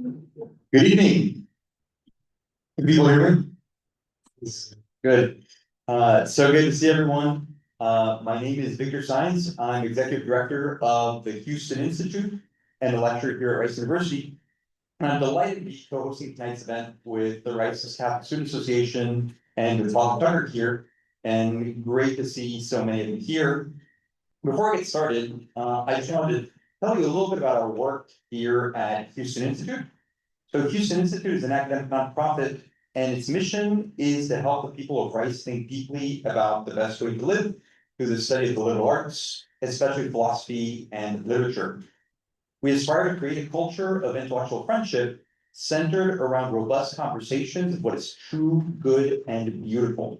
Good evening. Can people hear me? Good. So good to see everyone. My name is Victor Sines. I'm Executive Director of the Houston Institute and a lecturer here at Rice University. And I'm delighted to be co-hosting tonight's event with the Rice Catholic Student Association and with Prof Tucker here. And great to see so many of you here. Before I get started, I just wanted to tell you a little bit about our work here at Houston Institute. So Houston Institute is an academic nonprofit, and its mission is to help the people of Rice think deeply about the best way to live through the study of the liberal arts, especially philosophy and literature. We aspire to create a culture of intellectual friendship centered around robust conversations of what is true, good, and beautiful.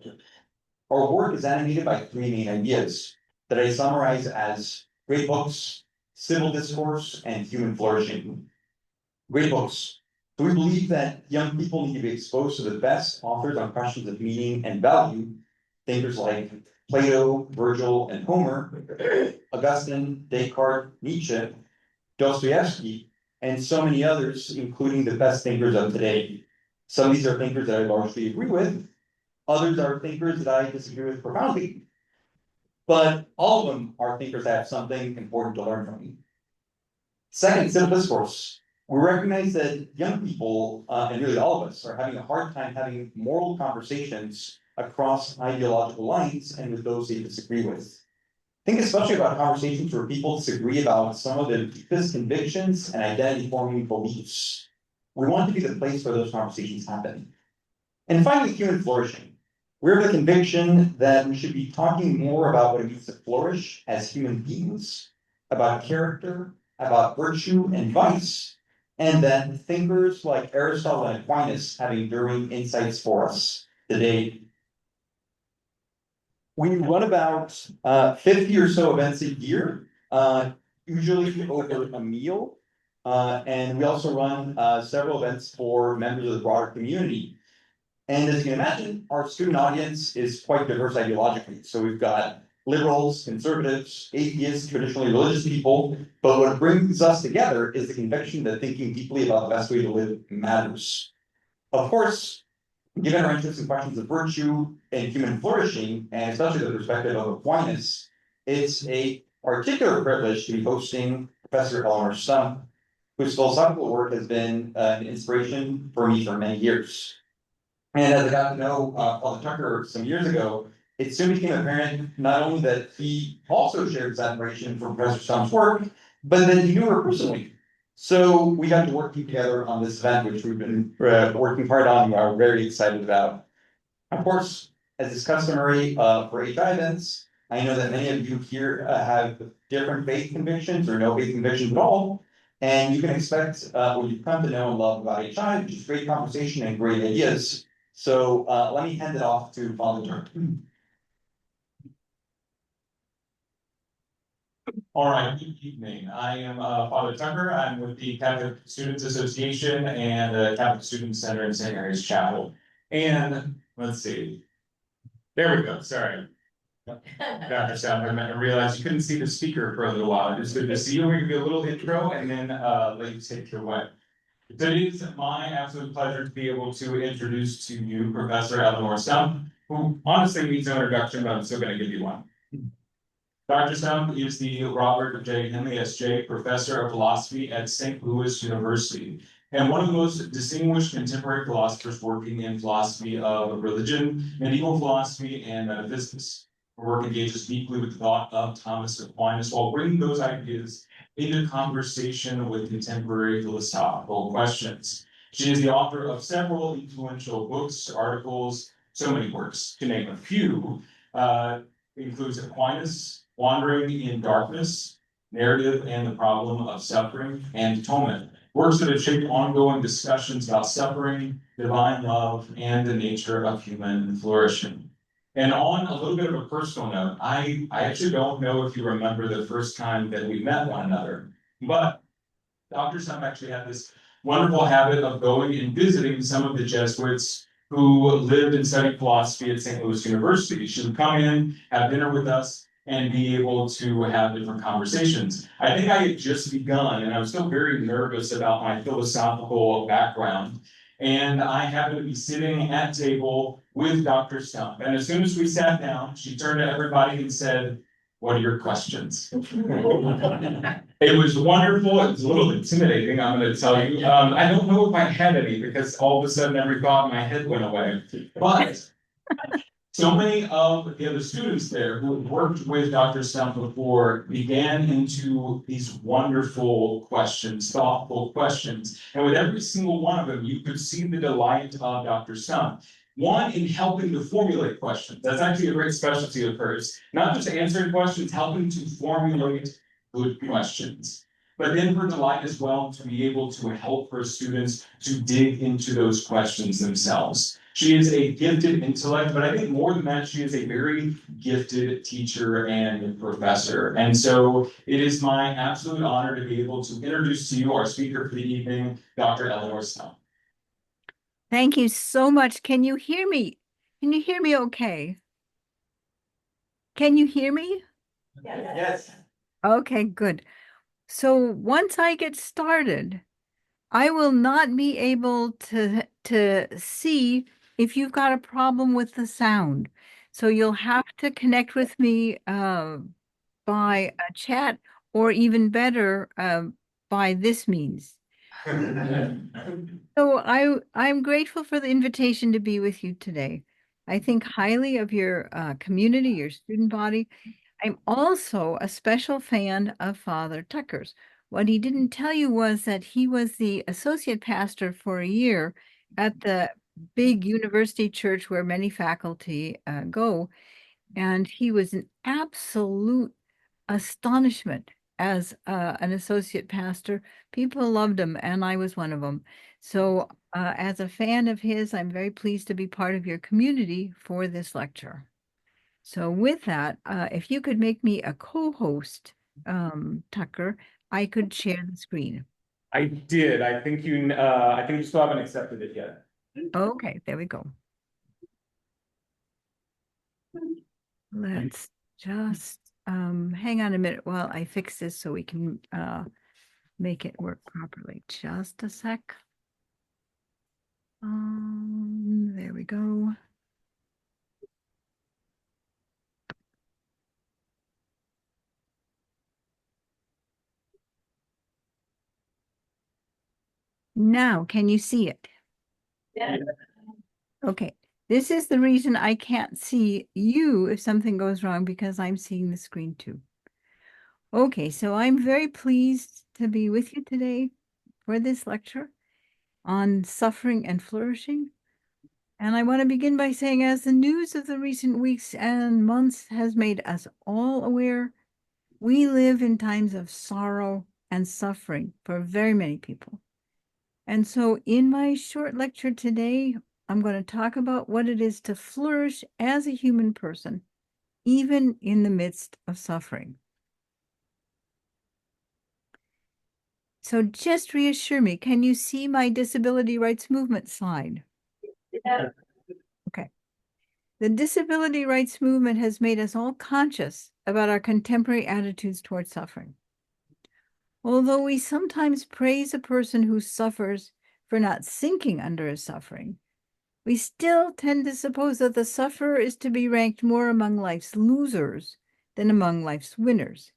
Our work is animated by three main ideas that I summarize as great books, civil discourse, and human flourishing. Great books. So we believe that young people need to be exposed to the best authors on questions of meaning and value, thinkers like Plato, Virgil, and Homer, Augustine, Descartes, Nietzsche, Dostoevsky, and so many others, including the best thinkers of today. Some of these are thinkers that I largely agree with, others are thinkers that I disagree with profoundly, but all of them are thinkers that have something important to learn from me. Second, civil discourse. We recognize that young people, and really all of us, are having a hard time having moral conversations across ideological lines and with those they disagree with. Think especially about conversations where people disagree about some of their deepest convictions and identity-forming beliefs. We want to be the place where those conversations happen. And finally, human flourishing. We're of the conviction that we should be talking more about what it means to flourish as human beings, about character, about virtue and vice, and that thinkers like Aristotle and Aquinas have enduring insights for us today. We run about 50 or so events a year, usually over a meal, and we also run several events for members of the broader community. And as you can imagine, our student audience is quite diverse ideologically. So we've got liberals, conservatives, atheists, traditionally religious people, but what brings us together is the conviction that thinking deeply about the best way to live matters. Of course, given our interest in questions of virtue and human flourishing, and especially the perspective of Aquinas, it's a particular privilege to be hosting Professor Eleonore Stump, whose philosophical work has been an inspiration for me for many years. And as I got to know Prof Tucker some years ago, it soon became apparent not only that he also shared his admiration for Professor Stump's work, but that he knew her personally. So we got to work together on this event, which we've been working hard on and are very excited about. Of course, as is customary for HI events, I know that many of you here have different faith convictions or no faith convictions at all. And you can expect what you've come to know and love about HI, which is great conversation and great ideas. So let me hand it off to Father Tucker. All right, good evening. I am Father Tucker. I'm with the Catholic Students Association and the Catholic Student Center in St. Mary's Chapel. And let's see. There we go. Sorry. Dr. Stump, I realized you couldn't see the speaker for a little while. It's good to see you. We're going to do a little intro and then let you take your way. So it is my absolute pleasure to be able to introduce to you Professor Eleonore Stump, who honestly needs no introduction, but I'm still going to give you one. Dr. Stump is the Robert J. Henley S.J. Professor of Philosophy at St. Louis University, and one of the most distinguished contemporary philosophers working in philosophy of religion, medieval philosophy, and metaphysics. Her work engages deeply with the thought of Thomas Aquinas while bringing those ideas into conversation with contemporary philosophical questions. She is the author of several influential books, articles, so many works, to name a few. Includes Aquinas, Wandering in Darkness, Narrative and the Problem of Suffering, and Atonement. Works that have shaped ongoing discussions about suffering, divine love, and the nature of human flourishing. And on a little bit of a personal note, I actually don't know if you remember the first time that we met one another, but Dr. Stump actually had this wonderful habit of going and visiting some of the Jesuits who lived and studied philosophy at St. Louis University. She would come in, have dinner with us, and be able to have different conversations. I think I had just begun, and I was still very nervous about my philosophical background. And I happened to be sitting at table with Dr. Stump. And as soon as we sat down, she turned to everybody and said, "What are your questions?" It was wonderful. It was a little intimidating, I'm going to tell you. I don't know if I had any because all of a sudden every thought in my head went away. But so many of the other students there who had worked with Dr. Stump before began into these wonderful questions, thoughtful questions. And with every single one of them, you could see the delight of Dr. Stump. One, in helping to formulate questions. That's actually a great specialty of hers. Not just answering questions, helping to formulate good questions. But then her delight as well to be able to help her students to dig into those questions themselves. She is a gifted intellect, but I think more than that, she is a very gifted teacher and professor. And so it is my absolute honor to be able to introduce to you our speaker for the evening, Dr. Eleonore Stump. Thank you so much. Can you hear me? Can you hear me okay? Can you hear me? Yes. Okay, good. So once I get started, I will not be able to see if you've got a problem with the sound. So you'll have to connect with me by a chat, or even better, by this means. So I'm grateful for the invitation to be with you today. I think highly of your community, your student body. I'm also a special fan of Father Tucker's. What he didn't tell you was that he was the associate pastor for a year at the big university church where many faculty go. And he was an absolute astonishment as an associate pastor. People loved him, and I was one of them. So as a fan of his, I'm very pleased to be part of your community for this lecture. So with that, if you could make me a co-host, Tucker, I could share the screen. I did. I think you still haven't accepted it yet. Okay, there we go. Let's just hang on a minute while I fix this so we can make it work properly. Just a sec. There we go. Now, can you see it? Yeah. Okay. This is the reason I can't see you if something goes wrong, because I'm seeing the screen too. Okay, so I'm very pleased to be with you today for this lecture on suffering and flourishing. And I want to begin by saying, as the news of the recent weeks and months has made us all aware, we live in times of sorrow and suffering for very many people. And so in my short lecture today, I'm going to talk about what it is to flourish as a human person, even in the midst of suffering. So just reassure me, can you see my disability rights movement slide? Yeah. Okay. The disability rights movement has made us all conscious about our contemporary attitudes toward suffering. Although we sometimes praise a person who suffers for not sinking under his suffering, we still tend to suppose that the sufferer is to be ranked more among life's losers than among life's winners.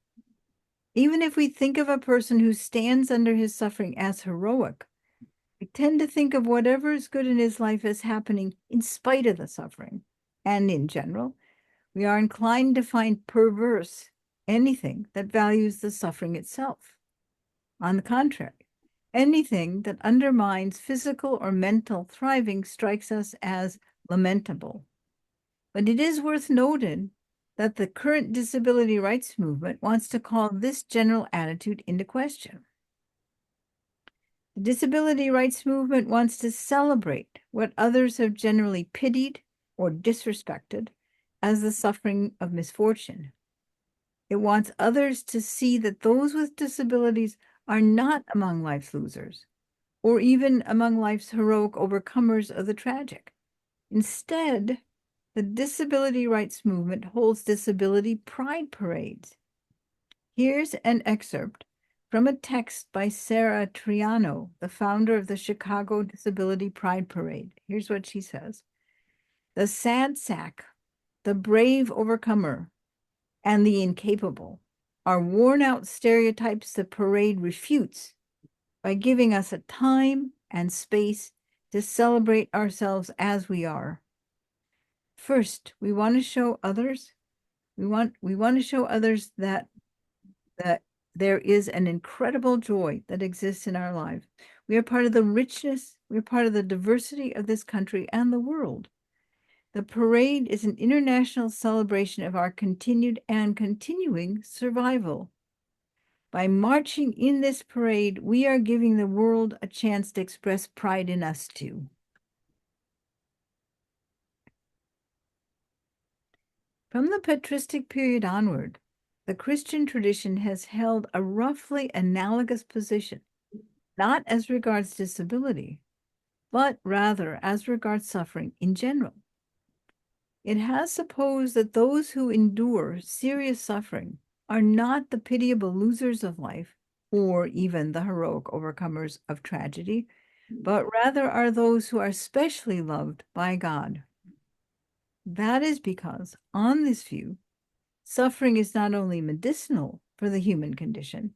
Even if we think of a person who stands under his suffering as heroic, we tend to think of whatever is good in his life as happening in spite of the suffering. And in general, we are inclined to find perverse anything that values the suffering itself. On the contrary, anything that undermines physical or mental thriving strikes us as lamentable. But it is worth noting that the current disability rights movement wants to call this general attitude into question. The disability rights movement wants to celebrate what others have generally pitied or disrespected as the suffering of misfortune. It wants others to see that those with disabilities are not among life's losers, or even among life's heroic overcomers of the tragic. Instead, The disability rights movement holds disability pride parades. Here's an excerpt from a text by Sarah Triano, the founder of the Chicago Disability Pride Parade. Here's what she says. The sad sack, the brave overcomer, and the incapable are worn-out stereotypes the parade refutes by giving us a time and space to celebrate ourselves as we are. First, we want to show others, we want to show others that there is an incredible joy that exists in our lives. We are part of the richness, we're part of the diversity of this country and the world. The parade is an international celebration of our continued and continuing survival. By marching in this parade, we are giving the world a chance to express pride in us too. From the patristic period onward, the Christian tradition has held a roughly analogous position, not as regards disability, but rather as regards suffering in general. It has supposed that those who endure serious suffering are not the pitiable losers of life, or even the heroic overcomers of tragedy, but rather are those who are specially loved by God. That is because, on this view, suffering is not only medicinal for the human condition,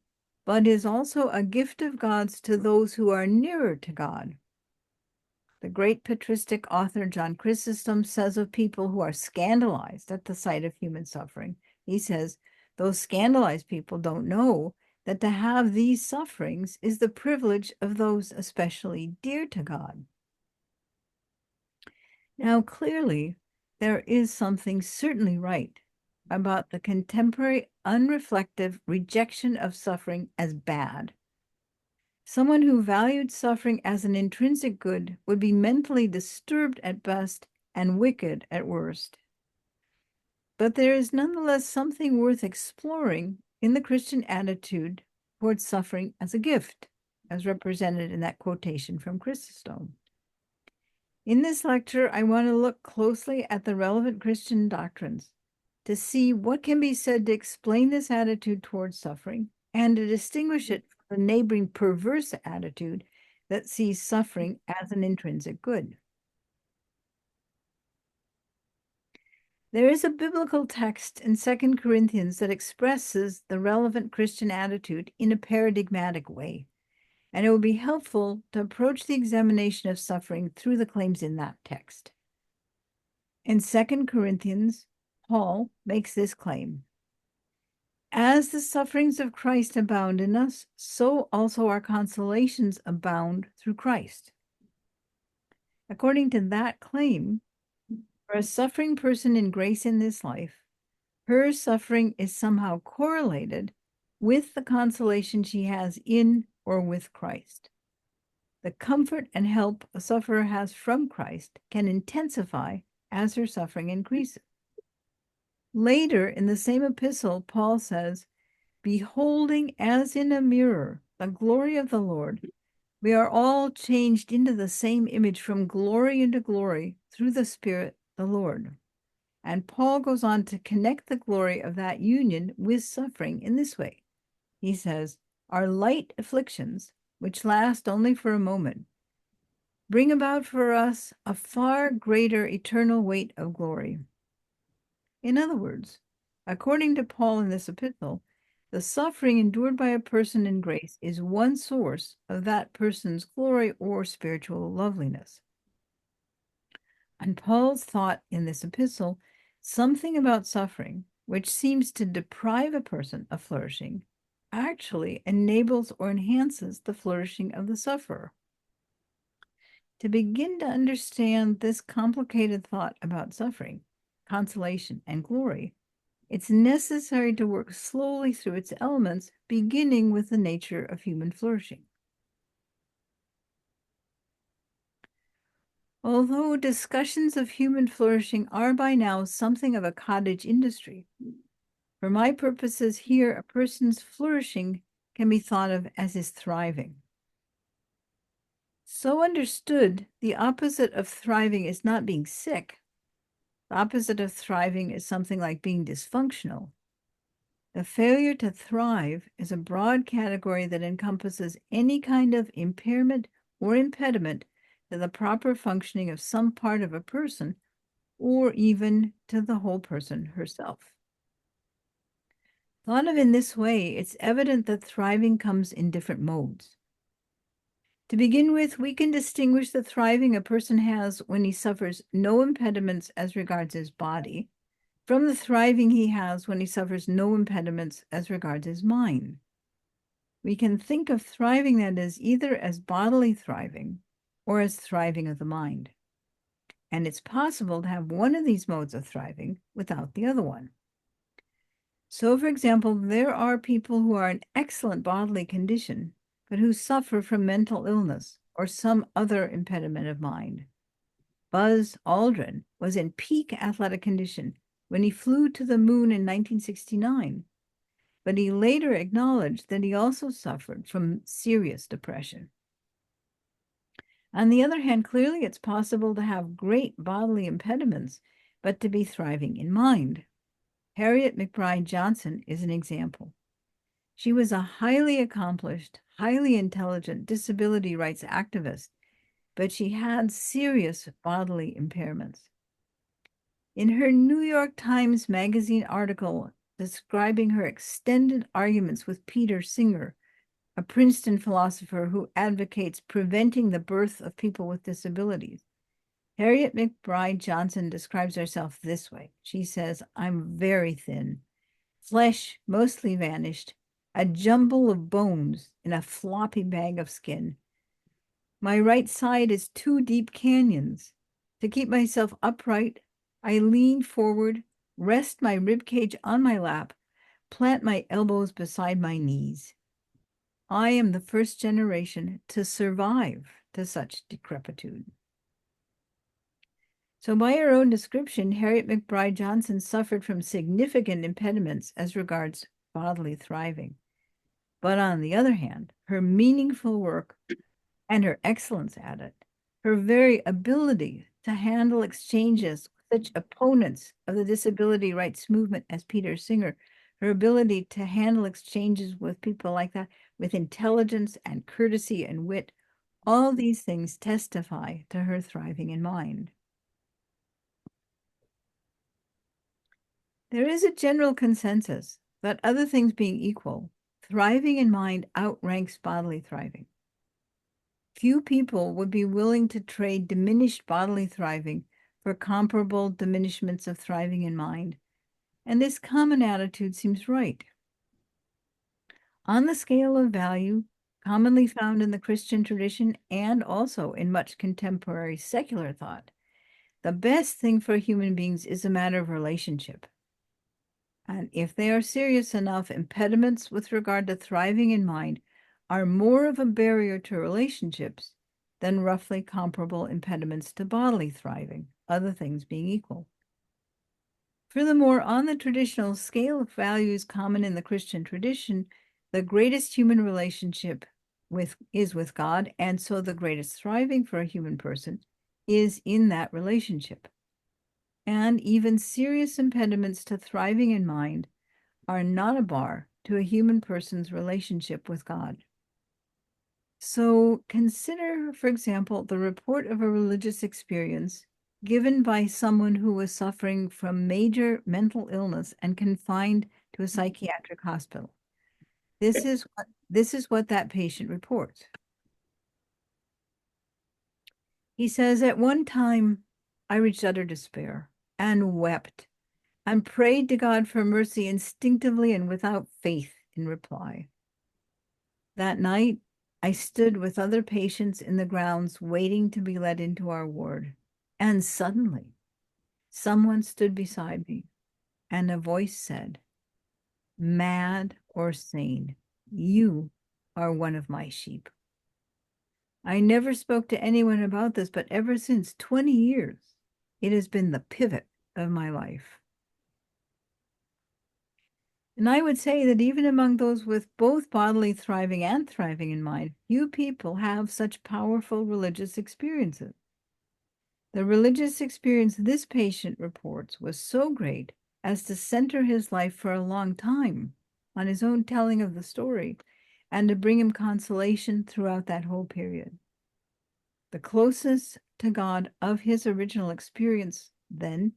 but is also a gift of God's to those who are nearer to God. The great patristic author John Chrysostom says of people who are scandalized at the sight of human suffering, he says, those scandalized people don't know that to have these sufferings is the privilege of those especially dear to God. Now, clearly, there is something certainly right about the contemporary unreflective rejection of suffering as bad. Someone who valued suffering as an intrinsic good would be mentally disturbed at best and wicked at worst. But there is nonetheless something worth exploring in the Christian attitude towards suffering as a gift, as represented in that quotation from Chrysostom. In this lecture, I want to look closely at the relevant Christian doctrines to see what can be said to explain this attitude towards suffering and to distinguish it from the neighboring perverse attitude that sees suffering as an intrinsic good. There is a biblical text in 2 Corinthians that expresses the relevant Christian attitude in a paradigmatic way, and it will be helpful to approach the examination of suffering through the claims in that text. In 2 Corinthians, Paul makes this claim. As the sufferings of Christ abound in us, so also our consolations abound through Christ. According to that claim, for a suffering person in grace in this life, her suffering is somehow correlated with the consolation she has in or with Christ. The comfort and help a sufferer has from Christ can intensify as her suffering increases. Later in the same epistle, Paul says, beholding as in a mirror the glory of the Lord, we are all changed into the same image from glory into glory through the Spirit, the Lord. And Paul goes on to connect the glory of that union with suffering in this way. He says, our light afflictions, which last only for a moment, bring about for us a far greater eternal weight of glory. In other words, according to Paul in this epistle, the suffering endured by a person in grace is one source of that person's glory or spiritual loveliness. And Paul's thought in this epistle, something about suffering, which seems to deprive a person of flourishing, actually enables or enhances the flourishing of the sufferer. To begin to understand this complicated thought about suffering, consolation, and glory, it's necessary to work slowly through its elements, beginning with the nature of human flourishing. Although discussions of human flourishing are by now something of a cottage industry, for my purposes here, a person's flourishing can be thought of as his thriving. So understood, the opposite of thriving is not being sick, The opposite of thriving is something like being dysfunctional. The failure to thrive is a broad category that encompasses any kind of impairment or impediment to the proper functioning of some part of a person, or even to the whole person herself. Thought of in this way, it's evident that thriving comes in different modes. To begin with, we can distinguish the thriving a person has when he suffers no impediments as regards his body from the thriving he has when he suffers no impediments as regards his mind. We can think of thriving, that is, either as bodily thriving or as thriving of the mind. And it's possible to have one of these modes of thriving without the other one. So, for example, there are people who are in excellent bodily condition, but who suffer from mental illness or some other impediment of mind. Buzz Aldrin was in peak athletic condition when he flew to the moon in 1969, but he later acknowledged that he also suffered from serious depression. On the other hand, clearly it's possible to have great bodily impediments, but to be thriving in mind. Harriet McBride Johnson is an example. She was a highly accomplished, highly intelligent disability rights activist, but she had serious bodily impairments. In her New York Times Magazine article describing her extended arguments with Peter Singer, a Princeton philosopher who advocates preventing the birth of people with disabilities, Harriet McBride Johnson describes herself this way. She says, "I'm very thin, flesh mostly vanished, a jumble of bones in a floppy bag of skin. My right side is two deep canyons. To keep myself upright, I lean forward, rest my rib cage on my lap, plant my elbows beside my knees. I am the first generation to survive to such decrepitude." So by her own description, Harriet McBride Johnson suffered from significant impediments as regards bodily thriving. But on the other hand, her meaningful work and her excellence at it, her very ability to handle exchanges with such opponents of the disability rights movement as Peter Singer, her ability to handle exchanges with people like that with intelligence and courtesy and wit, all these things testify to her thriving in mind. There is a general consensus that, other things being equal, thriving in mind outranks bodily thriving. Few people would be willing to trade diminished bodily thriving for comparable diminishments of thriving in mind, and this common attitude seems right. On the scale of value, commonly found in the Christian tradition and also in much contemporary secular thought, the best thing for human beings is a matter of relationship. And if they are serious enough, impediments with regard to thriving in mind are more of a barrier to relationships than roughly comparable impediments to bodily thriving, other things being equal. Furthermore, on the traditional scale of values common in the Christian tradition, the greatest human relationship is with God, and so the greatest thriving for a human person is in that relationship. And even serious impediments to thriving in mind are not a bar to a human person's relationship with God. So consider, for example, the report of a religious experience given by someone who was suffering from major mental illness and confined to a psychiatric hospital. This is what that patient reports. He says, "At one time, I reached utter despair and wept and prayed to God for mercy instinctively and without faith in reply. That night, I stood with other patients in the grounds waiting to be let into our ward. And suddenly, someone stood beside me, and a voice said, 'Mad or sane, you are one of my sheep.' I never spoke to anyone about this, but ever since 20 years, it has been the pivot of my life." And I would say that even among those with both bodily thriving and thriving in mind, few people have such powerful religious experiences. The religious experience this patient reports was so great as to center his life for a long time on his own telling of the story and to bring him consolation throughout that whole period. The closeness to God of his original experience then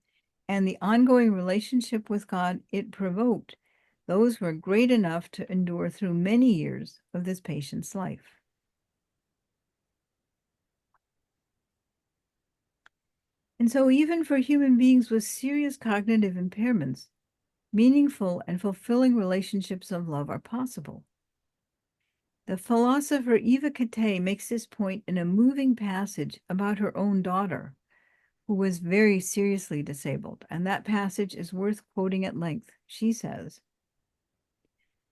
and the ongoing relationship with God it provoked, those were great enough to endure through many years of this patient's life. And so even for human beings with serious cognitive impairments, meaningful and fulfilling relationships of love are possible. The philosopher Eva Kate makes this point in a moving passage about her own daughter, who was very seriously disabled, and that passage is worth quoting at length. She says,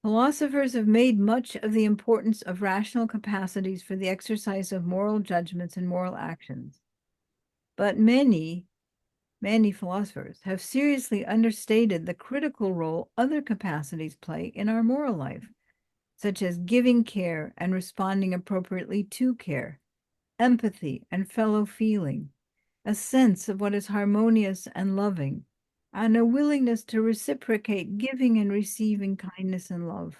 "Philosophers have made much of the importance of rational capacities for the exercise of moral judgments and moral actions. But many philosophers have seriously understated the critical role other capacities play in our moral life, such as giving care and responding appropriately to care, empathy and fellow feeling, a sense of what is harmonious and loving, and a willingness to reciprocate giving and receiving kindness and love.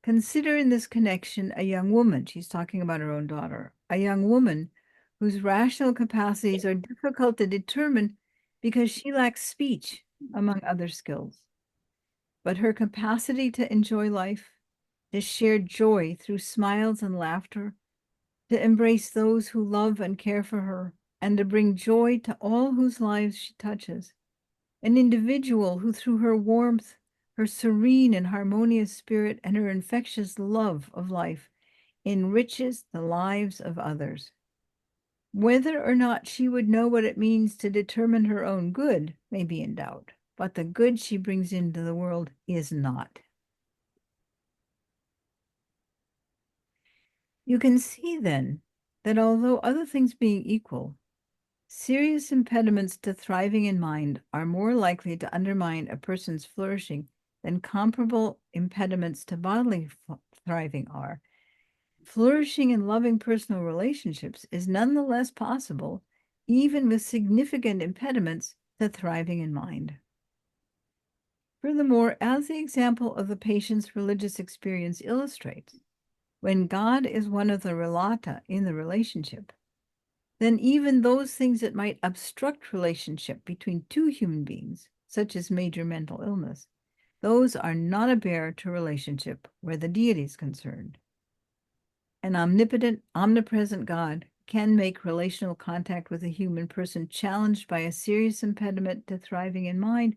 Consider in this connection a young woman," she's talking about her own daughter, "a young woman whose rational capacities are difficult to determine because she lacks speech, among other skills. But her capacity to enjoy life, to share joy through smiles and laughter, to embrace those who love and care for her, and to bring joy to all whose lives she touches, an individual who through her warmth, her serene and harmonious spirit, and her infectious love of life enriches the lives of others. Whether or not she would know what it means to determine her own good may be in doubt, but the good she brings into the world is not." You can see then that although other things being equal, serious impediments to thriving in mind are more likely to undermine a person's flourishing than comparable impediments to bodily thriving are, flourishing and loving personal relationships is nonetheless possible, even with significant impediments to thriving in mind. Furthermore, as the example of the patient's religious experience illustrates, when God is one of the relata in the relationship, then even those things that might obstruct relationship between two human beings, such as major mental illness, those are not a barrier to relationship where the deity is concerned. An omnipotent, omnipresent God can make relational contact with a human person challenged by a serious impediment to thriving in mind,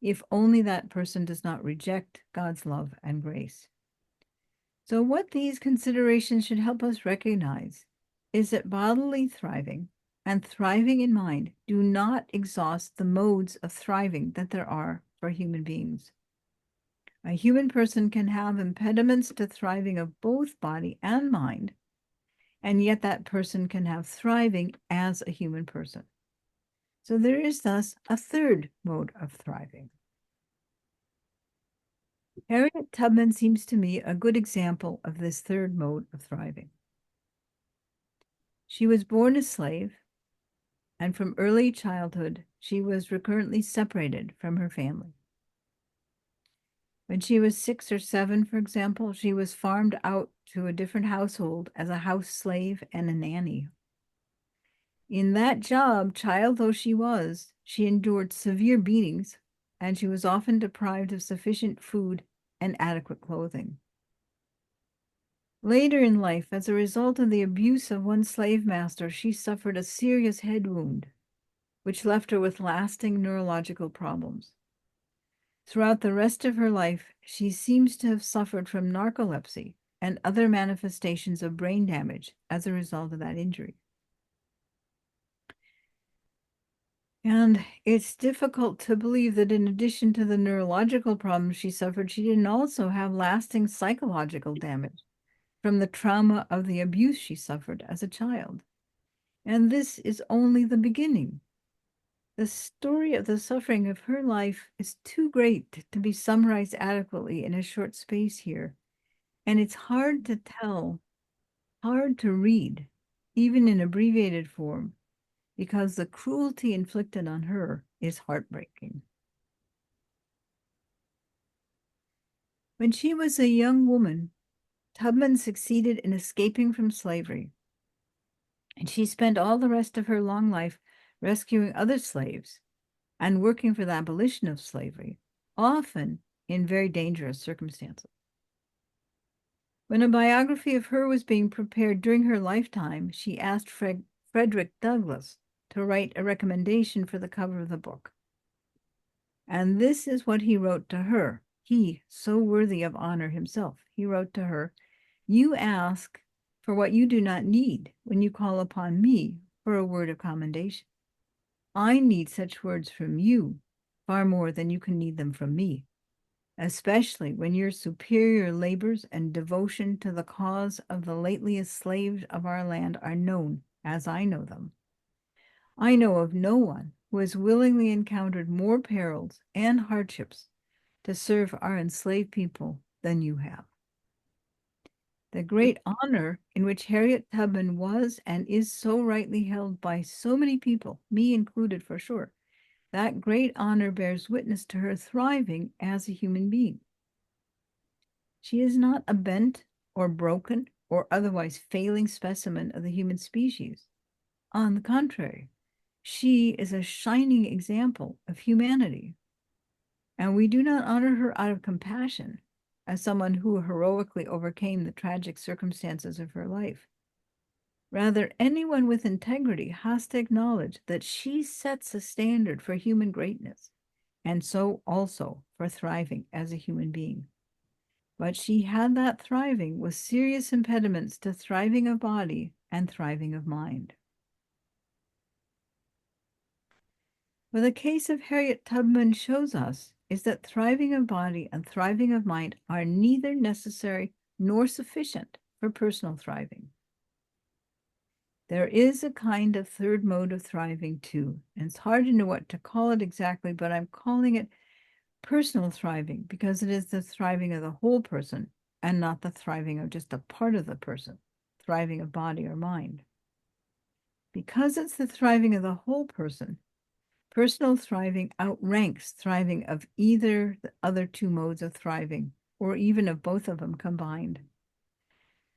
if only that person does not reject God's love and grace. So what these considerations should help us recognize is that bodily thriving and thriving in mind do not exhaust the modes of thriving that there are for human beings. A human person can have impediments to thriving of both body and mind, and yet that person can have thriving as a human person. So there is thus a third mode of thriving. Harriet Tubman seems to me a good example of this third mode of thriving. She was born a slave, and from early childhood, she was recurrently separated from her family. When she was 6 or 7, for example, she was farmed out to a different household as a house slave and a nanny. In that job, child though she was, she endured severe beatings, and she was often deprived of sufficient food and adequate clothing. Later in life, as a result of the abuse of one slave master, she suffered a serious head wound, which left her with lasting neurological problems. Throughout the rest of her life, she seems to have suffered from narcolepsy and other manifestations of brain damage as a result of that injury. And it's difficult to believe that in addition to the neurological problems she suffered, she didn't also have lasting psychological damage from the trauma of the abuse she suffered as a child. And this is only the beginning. The story of the suffering of her life is too great to be summarized adequately in a short space here. And it's hard to tell, hard to read, even in abbreviated form, because the cruelty inflicted on her is heartbreaking. When she was a young woman, Tubman succeeded in escaping from slavery, and she spent all the rest of her long life rescuing other slaves and working for the abolition of slavery, often in very dangerous circumstances. When a biography of her was being prepared during her lifetime, she asked Frederick Douglass to write a recommendation for the cover of the book. And this is what he wrote to her. He, so worthy of honor himself, he wrote to her, "You ask for what you do not need when you call upon me for a word of commendation. I need such words from you far more than you can need them from me, especially when your superior labors and devotion to the cause of the lately enslaved of our land are known as I know them. I know of no one who has willingly encountered more perils and hardships to serve our enslaved people than you have." The great honor in which Harriet Tubman was and is so rightly held by so many people, me included for sure, that great honor bears witness to her thriving as a human being. She is not a bent or broken or otherwise failing specimen of the human species. On the contrary, she is a shining example of humanity. And we do not honor her out of compassion as someone who heroically overcame the tragic circumstances of her life. Rather, anyone with integrity has to acknowledge that she sets a standard for human greatness, and so also for thriving as a human being. But she had that thriving with serious impediments to thriving of body and thriving of mind. What the case of Harriet Tubman shows us is that thriving of body and thriving of mind are neither necessary nor sufficient for personal thriving. There is a kind of third mode of thriving too, and it's hard to know what to call it exactly, but I'm calling it personal thriving because it is the thriving of the whole person and not the thriving of just a part of the person, thriving of body or mind. Because it's the thriving of the whole person, personal thriving outranks thriving of either the other two modes of thriving, or even of both of them combined.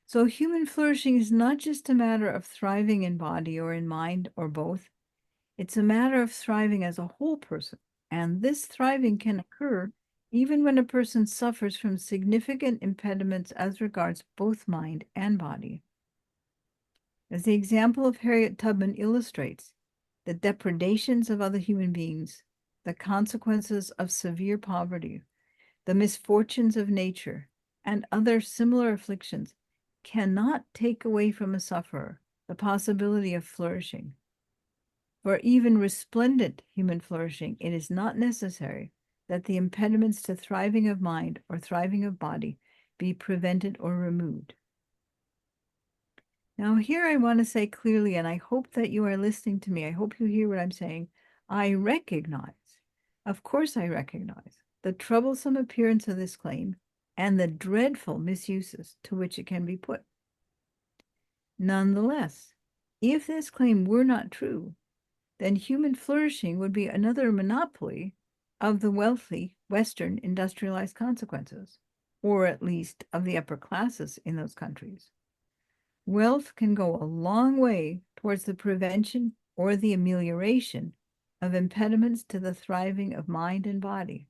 So human flourishing is not just a matter of thriving in body or in mind or both. It's a matter of thriving as a whole person. And this thriving can occur even when a person suffers from significant impediments as regards both mind and body. As the example of Harriet Tubman illustrates, the depredations of other human beings, the consequences of severe poverty, the misfortunes of nature, and other similar afflictions cannot take away from a sufferer the possibility of flourishing. For even resplendent human flourishing, it is not necessary that the impediments to thriving of mind or thriving of body be prevented or removed. Now, here I want to say clearly, and I hope that you are listening to me. I hope you hear what I'm saying. I recognize, of course, I recognize the troublesome appearance of this claim and the dreadful misuses to which it can be put. Nonetheless, if this claim were not true, then human flourishing would be another monopoly of the wealthy Western industrialized consequences, or at least of the upper classes in those countries. Wealth can go a long way towards the prevention or the amelioration of impediments to the thriving of mind and body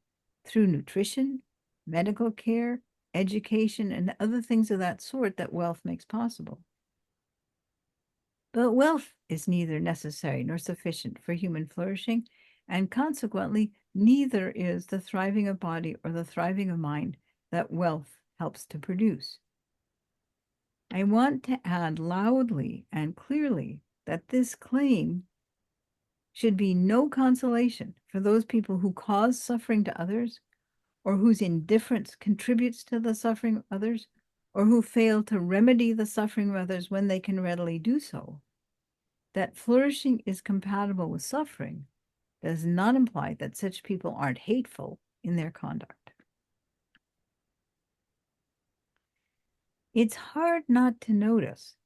through nutrition, medical care, education, and other things of that sort that wealth makes possible. But wealth is neither necessary nor sufficient for human flourishing, and consequently, neither is the thriving of body or the thriving of mind that wealth helps to produce. I want to add loudly and clearly that this claim should be no consolation for those people who cause suffering to others, or whose indifference contributes to the suffering of others, or who fail to remedy the suffering of others when they can readily do so. That flourishing is compatible with suffering does not imply that such people aren't hateful in their conduct. It's hard not to notice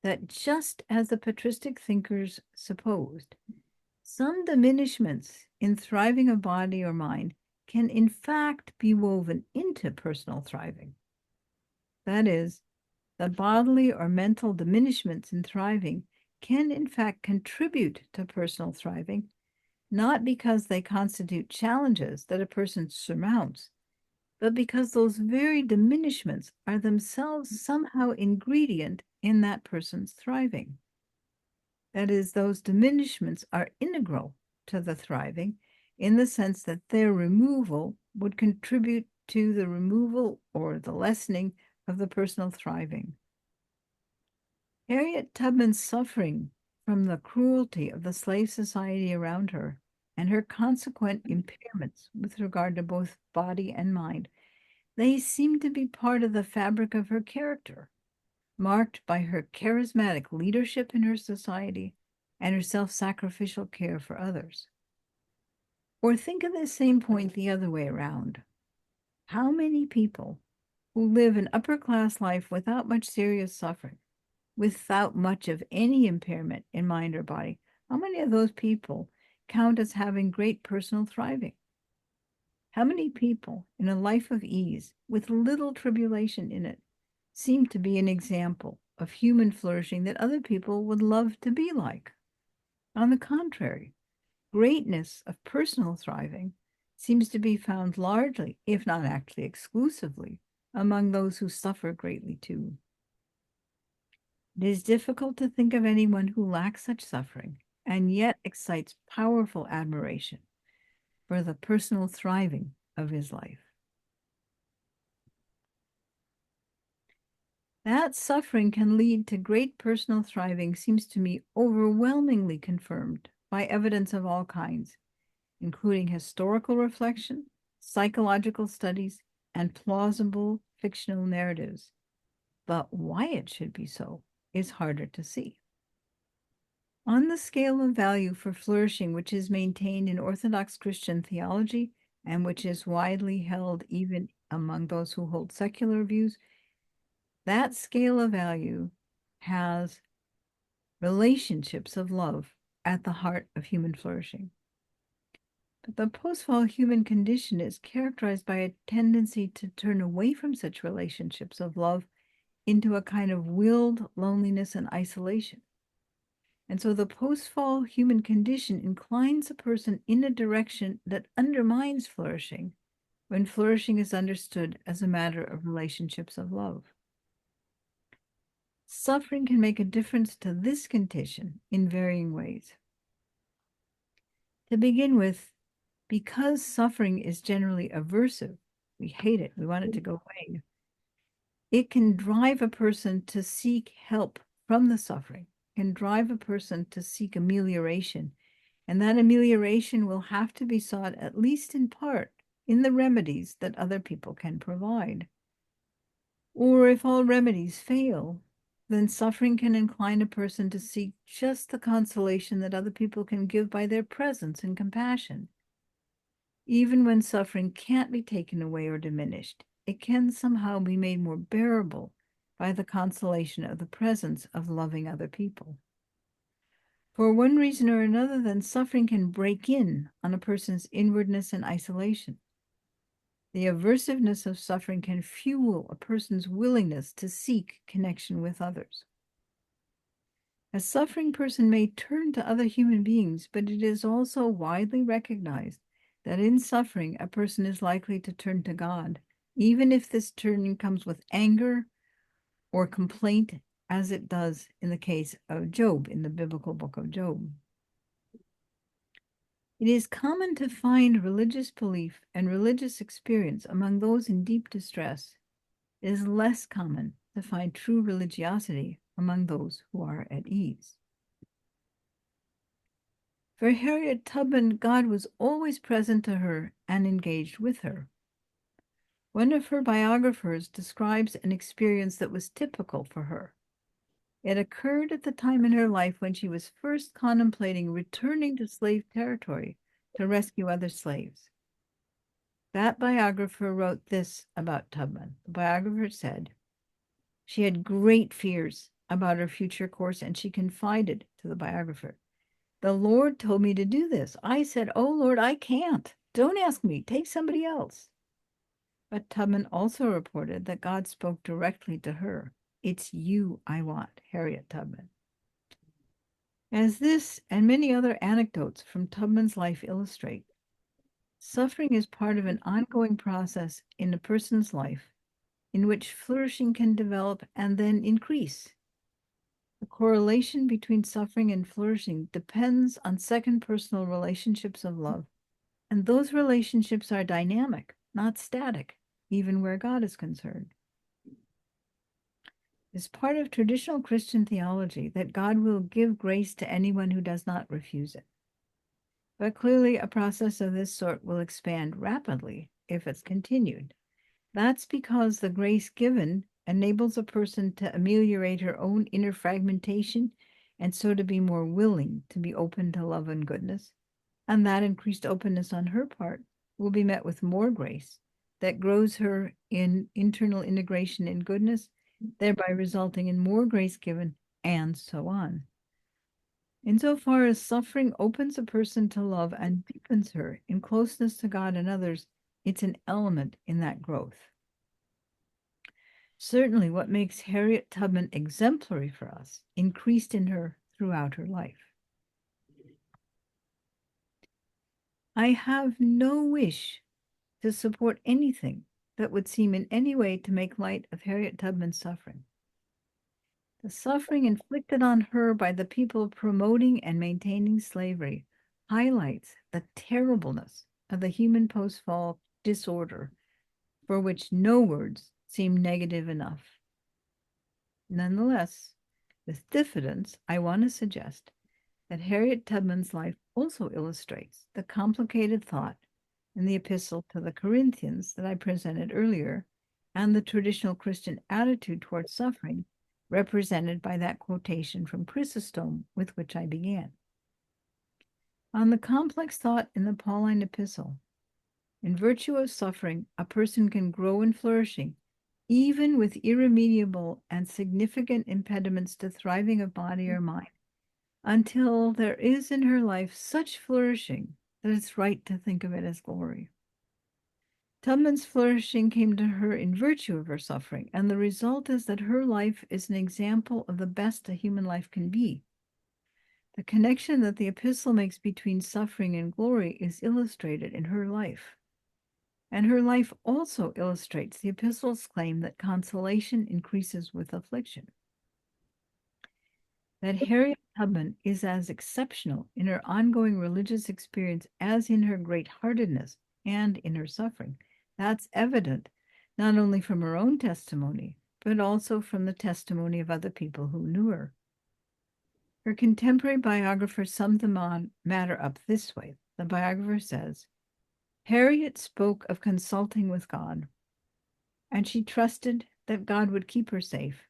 that just as the patristic thinkers supposed, some diminishments in thriving of body or mind can in fact be woven into personal thriving. That is, the bodily or mental diminishments in thriving can in fact contribute to personal thriving, not because they constitute challenges that a person surmounts, but because those very diminishments are themselves somehow ingredient in that person's thriving. That is, those diminishments are integral to the thriving in the sense that their removal would contribute to the removal or the lessening of the personal thriving. Harriet Tubman's suffering from the cruelty of the slave society around her and her consequent impairments with regard to both body and mind, they seem to be part of the fabric of her character, marked by her charismatic leadership in her society and her self-sacrificial care for others. Or think of the same point the other way around. How many people who live an upper-class life without much serious suffering, without much of any impairment in mind or body, how many of those people count as having great personal thriving? How many people in a life of ease, with little tribulation in it, seem to be an example of human flourishing that other people would love to be like? On the contrary, greatness of personal thriving seems to be found largely, if not actually exclusively, among those who suffer greatly too. It is difficult to think of anyone who lacks such suffering and yet excites powerful admiration for the personal thriving of his life. That suffering can lead to great personal thriving seems to me overwhelmingly confirmed by evidence of all kinds, including historical reflection, psychological studies, and plausible fictional narratives. But why it should be so is harder to see. On the scale of value for flourishing, which is maintained in Orthodox Christian theology and which is widely held even among those who hold secular views, that scale of value has relationships of love at the heart of human flourishing. But the post-fall human condition is characterized by a tendency to turn away from such relationships of love into a kind of willed loneliness and isolation. And so the post-fall human condition inclines a person in a direction that undermines flourishing when flourishing is understood as a matter of relationships of love. Suffering can make a difference to this condition in varying ways. To begin with, because suffering is generally aversive, we hate it, we want it to go away, it can drive a person to seek help from the suffering, can drive a person to seek amelioration, and that amelioration will have to be sought, at least in part, in the remedies that other people can provide. Or if all remedies fail, then suffering can incline a person to seek just the consolation that other people can give by their presence and compassion. Even when suffering can't be taken away or diminished, it can somehow be made more bearable by the consolation of the presence of loving other people. For one reason or another, then suffering can break in on a person's inwardness and isolation. The aversiveness of suffering can fuel a person's willingness to seek connection with others. A suffering person may turn to other human beings, but it is also widely recognized that in suffering, a person is likely to turn to God, even if this turning comes with anger or complaint, as it does in the case of Job in the biblical book of Job. It is common to find religious belief and religious experience among those in deep distress. It is less common to find true religiosity among those who are at ease. For Harriet Tubman, God was always present to her and engaged with her. One of her biographers describes an experience that was typical for her. It occurred at the time in her life when she was first contemplating returning to slave territory to rescue other slaves. That biographer wrote this about Tubman. The biographer said, "She had great fears about her future course, and she confided to the biographer, "The Lord told me to do this. I said, 'Oh Lord, I can't. Don't ask me. Take somebody else.'" But Tubman also reported that God spoke directly to her. "It's you I want," Harriet Tubman. As this and many other anecdotes from Tubman's life illustrate, suffering is part of an ongoing process in a person's life in which flourishing can develop and then increase. The correlation between suffering and flourishing depends on second personal relationships of love, and those relationships are dynamic, not static, even where God is concerned. It's part of traditional Christian theology that God will give grace to anyone who does not refuse it. But clearly, a process of this sort will expand rapidly if it's continued. That's because the grace given enables a person to ameliorate her own inner fragmentation and so to be more willing to be open to love and goodness. And that increased openness on her part will be met with more grace that grows her in internal integration in goodness, thereby resulting in more grace given, and so on. Insofar as suffering opens a person to love and deepens her in closeness to God and others, it's an element in that growth. Certainly, what makes Harriet Tubman exemplary for us increased in her throughout her life. I have no wish to support anything that would seem in any way to make light of Harriet Tubman's suffering. The suffering inflicted on her by the people promoting and maintaining slavery highlights the terribleness of the human post-fall disorder for which no words seem negative enough. Nonetheless, with diffidence, I want to suggest that Harriet Tubman's life also illustrates the complicated thought in the epistle to the Corinthians that I presented earlier, and the traditional Christian attitude towards suffering represented by that quotation from Chrysostom with which I began. On the complex thought in the Pauline epistle, in virtue of suffering, a person can grow in flourishing, even with irremediable and significant impediments to thriving of body or mind, until there is in her life such flourishing that it's right to think of it as glory. Tubman's flourishing came to her in virtue of her suffering, and the result is that her life is an example of the best a human life can be. The connection that the epistle makes between suffering and glory is illustrated in her life. And her life also illustrates the epistle's claim that consolation increases with affliction. That Harriet Tubman is as exceptional in her ongoing religious experience as in her great-heartedness and in her suffering. That's evident not only from her own testimony, but also from the testimony of other people who knew her. Her contemporary biographer summed the matter up this way. The biographer says, "Harriet spoke of consulting with God, and she trusted that God would keep her safe.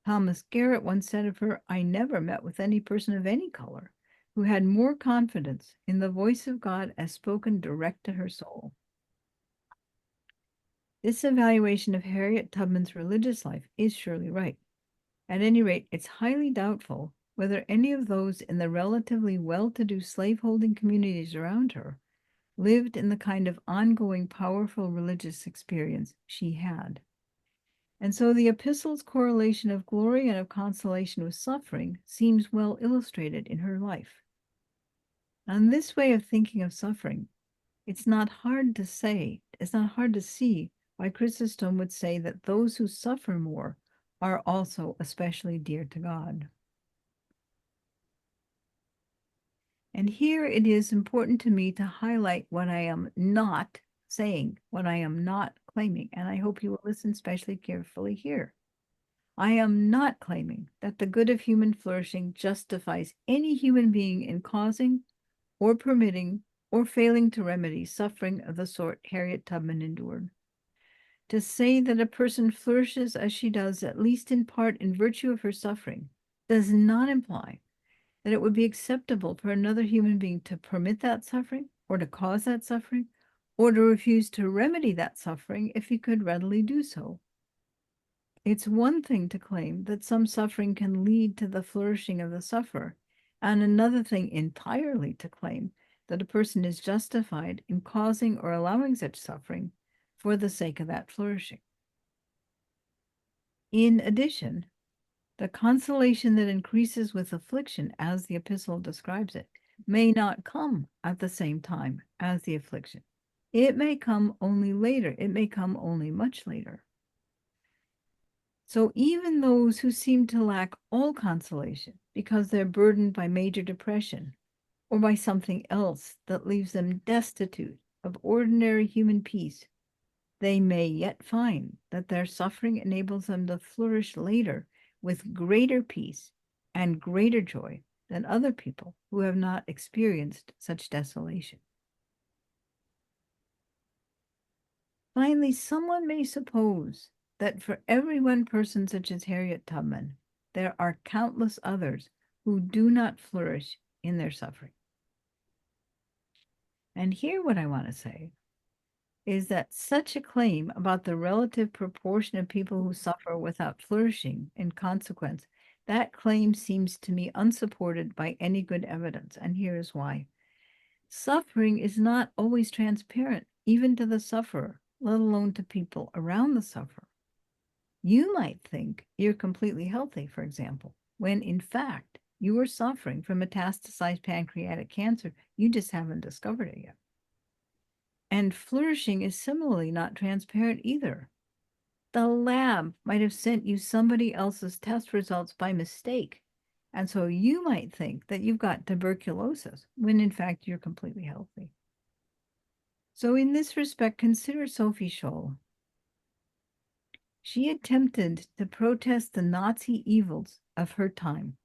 Thomas Garrett once said of her, 'I never met with any person of any color who had more confidence in the voice of God as spoken direct to her soul.'" This evaluation of Harriet Tubman's religious life is surely right. At any rate, it's highly doubtful whether any of those in the relatively well-to-do slaveholding communities around her lived in the kind of ongoing, powerful religious experience she had. And so the epistle's correlation of glory and of consolation with suffering seems well illustrated in her life. On this way of thinking of suffering, it's not hard to see why Chrysostom would say that those who suffer more are also especially dear to God. And here it is important to me to highlight what I am not saying, what I am not claiming, and I hope you will listen especially carefully here. I am not claiming that the good of human flourishing justifies any human being in causing or permitting or failing to remedy suffering of the sort Harriet Tubman endured. To say that a person flourishes as she does, at least in part in virtue of her suffering, does not imply that it would be acceptable for another human being to permit that suffering, or to cause that suffering, or to refuse to remedy that suffering if he could readily do so. It's one thing to claim that some suffering can lead to the flourishing of the sufferer, and another thing entirely to claim that a person is justified in causing or allowing such suffering for the sake of that flourishing. In addition, the consolation that increases with affliction, as the epistle describes it, may not come at the same time as the affliction. It may come only later. It may come only much later. So even those who seem to lack all consolation because they're burdened by major depression or by something else that leaves them destitute of ordinary human peace, they may yet find that their suffering enables them to flourish later with greater peace and greater joy than other people who have not experienced such desolation. Finally, someone may suppose that for every one person such as Harriet Tubman, there are countless others who do not flourish in their suffering. And here what I want to say is that such a claim about the relative proportion of people who suffer without flourishing in consequence, that claim seems to me unsupported by any good evidence, and here is why. Suffering is not always transparent, even to the sufferer, let alone to people around the sufferer. You might think you're completely healthy, for example, when in fact you are suffering from metastasized pancreatic cancer. You just haven't discovered it yet. And flourishing is similarly not transparent either. The lab might have sent you somebody else's test results by mistake. And so you might think that you've got tuberculosis when in fact you're completely healthy. So in this respect, consider Sophie Scholl. She attempted to protest the Nazi evils of her time,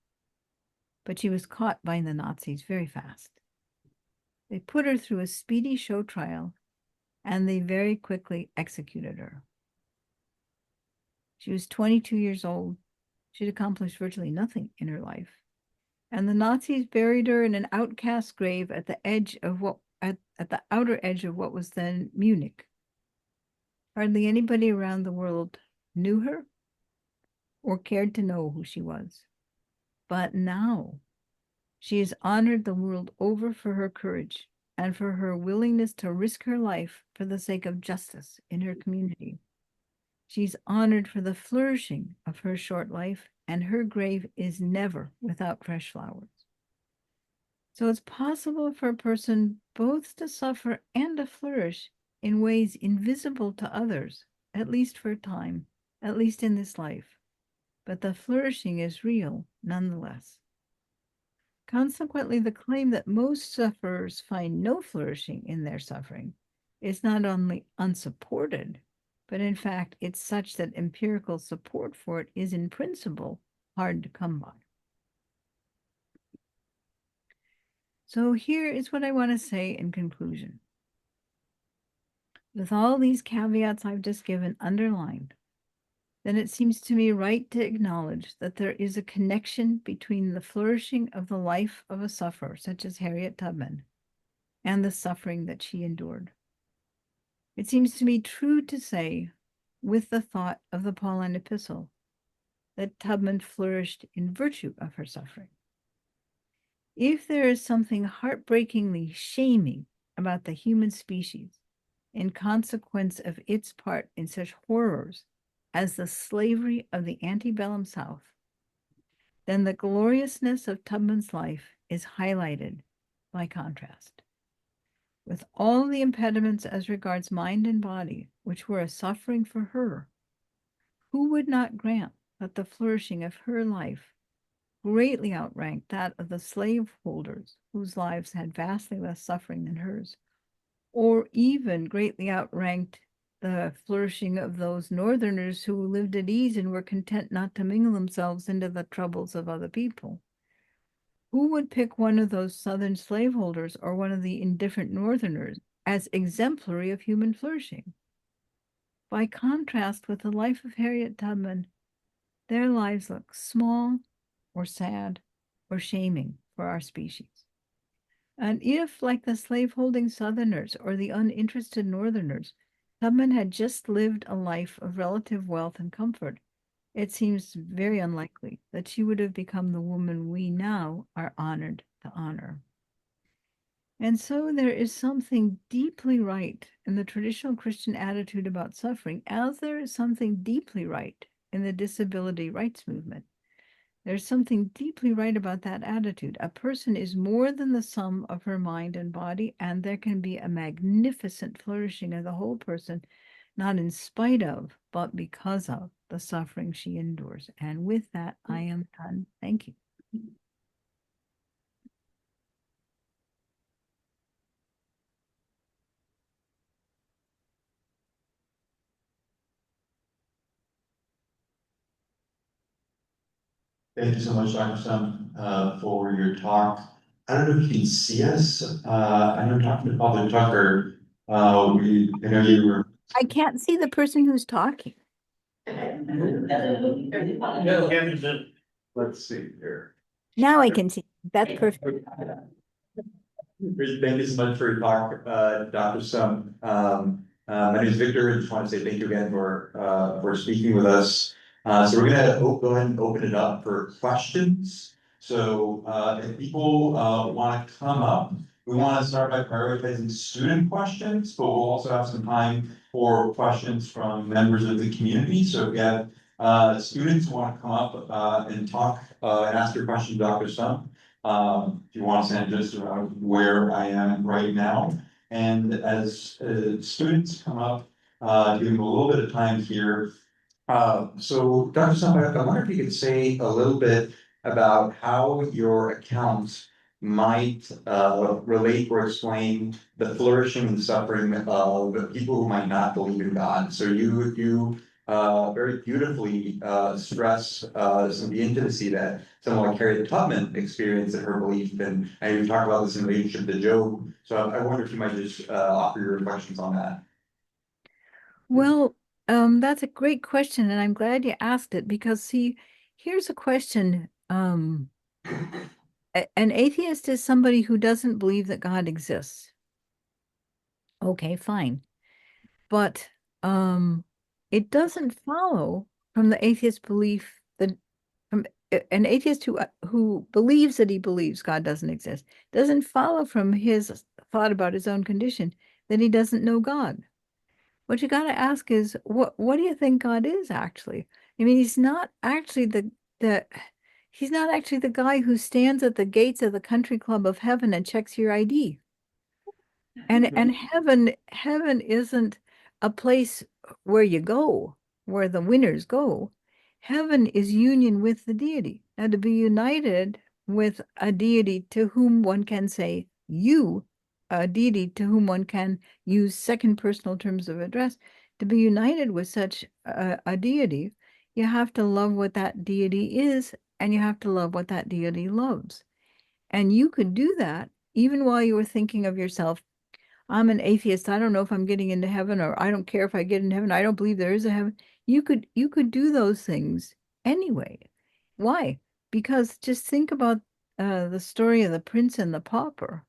but she was caught by the Nazis very fast. They put her through a speedy show trial, and they very quickly executed her. She was 22 years old. She'd accomplished virtually nothing in her life. And the Nazis buried her in an outcast grave at the edge of at the outer edge of what was then Munich. Hardly anybody around the world knew her or cared to know who she was. But now she is honored the world over for her courage and for her willingness to risk her life for the sake of justice in her community. She's honored for the flourishing of her short life, and her grave is never without fresh flowers. So it's possible for a person both to suffer and to flourish in ways invisible to others, at least for a time, at least in this life. But the flourishing is real nonetheless. Consequently, the claim that most sufferers find no flourishing in their suffering is not only unsupported, but in fact, it's such that empirical support for it is in principle hard to come by. So here is what I want to say in conclusion. With all these caveats I've just given underlined, then it seems to me right to acknowledge that there is a connection between the flourishing of the life of a sufferer, such as Harriet Tubman, and the suffering that she endured. It seems to me true to say, with the thought of the Pauline epistle, that Tubman flourished in virtue of her suffering. If there is something heartbreakingly shaming about the human species in consequence of its part in such horrors as the slavery of the antebellum South, then the gloriousness of Tubman's life is highlighted by contrast. With all the impediments as regards mind and body, which were a suffering for her, who would not grant that the flourishing of her life greatly outranked that of the slaveholders whose lives had vastly less suffering than hers, or even greatly outranked the flourishing of those Northerners who lived at ease and were content not to mingle themselves into the troubles of other people? Who would pick one of those Southern slaveholders or one of the indifferent Northerners as exemplary of human flourishing? By contrast with the life of Harriet Tubman, their lives look small or sad or shaming for our species. And if, like the slaveholding Southerners or the uninterested Northerners, Tubman had just lived a life of relative wealth and comfort, it seems very unlikely that she would have become the woman we now are honored to honor. And so there is something deeply right in the traditional Christian attitude about suffering, as there is something deeply right in the disability rights movement. There's something deeply right about that attitude. A person is more than the sum of her mind and body, and there can be a magnificent flourishing of the whole person, not in spite of, but because of the suffering she endures. And with that, I am done. Thank you. Thank you so much, Dr. Stump, for your talk. I don't know if you can see us. I know talking to Father Tucker, I know you were. I can't see the person who's talking. Let's see here. Now I can see. That's perfect. Thank you so much for your talk, Dr. Stump. My name is Victor, and just want to say thank you again for speaking with us. So we're gonna go ahead and open it up for questions. So if people want to come up, we want to start by prioritizing student questions, but we'll also have some time for questions from members of the community. So if you have students who want to come up and talk and ask your question, Dr. Stump. If you want to send just where I am right now. And as students come up, give them a little bit of time here. So Dr. Stump, I wonder if you could say a little bit about how your account might relate or explain the flourishing and suffering of people who might not believe in God. So you very beautifully stress some of the intimacy that someone like Harriet Tubman experienced in her belief, and you talk about this in relationship to Job. So I wonder if you might just offer your reflections on that. Well, that's a great question, and I'm glad you asked it because, see, here's a question. An atheist is somebody who doesn't believe that God exists. Okay, fine. But it doesn't follow from the atheist belief that from an atheist who believes that he believes God doesn't exist doesn't follow from his thought about his own condition that he doesn't know God. What you got to ask is what do you think God is actually? I mean, the he's not actually the guy who stands at the gates of the country club of heaven and checks your ID. And heaven isn't a place where you go, where the winners go. Heaven is union with the deity. Now, to be united with a deity to whom one can say you, a deity to whom one can use second personal terms of address, to be united with such a deity, you have to love what that deity is, and you have to love what that deity loves. And you could do that even while you were thinking of yourself, I'm an atheist. I don't know if I'm getting into heaven, or I don't care if I get into heaven. I don't believe there is a heaven. You could do those things anyway. Why? Because just think about the story of the prince and the pauper.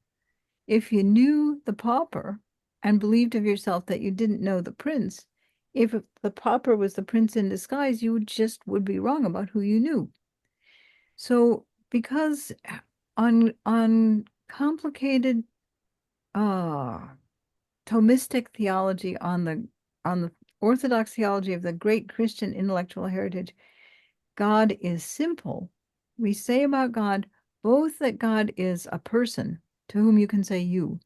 If you knew the pauper and believed of yourself that you didn't know the prince, if the pauper was the prince in disguise, you would be wrong about who you knew. So because on complicated Thomistic theology, on the Orthodox theology of the great Christian intellectual heritage, God is simple. We say about God both that God is a person to whom you can say you,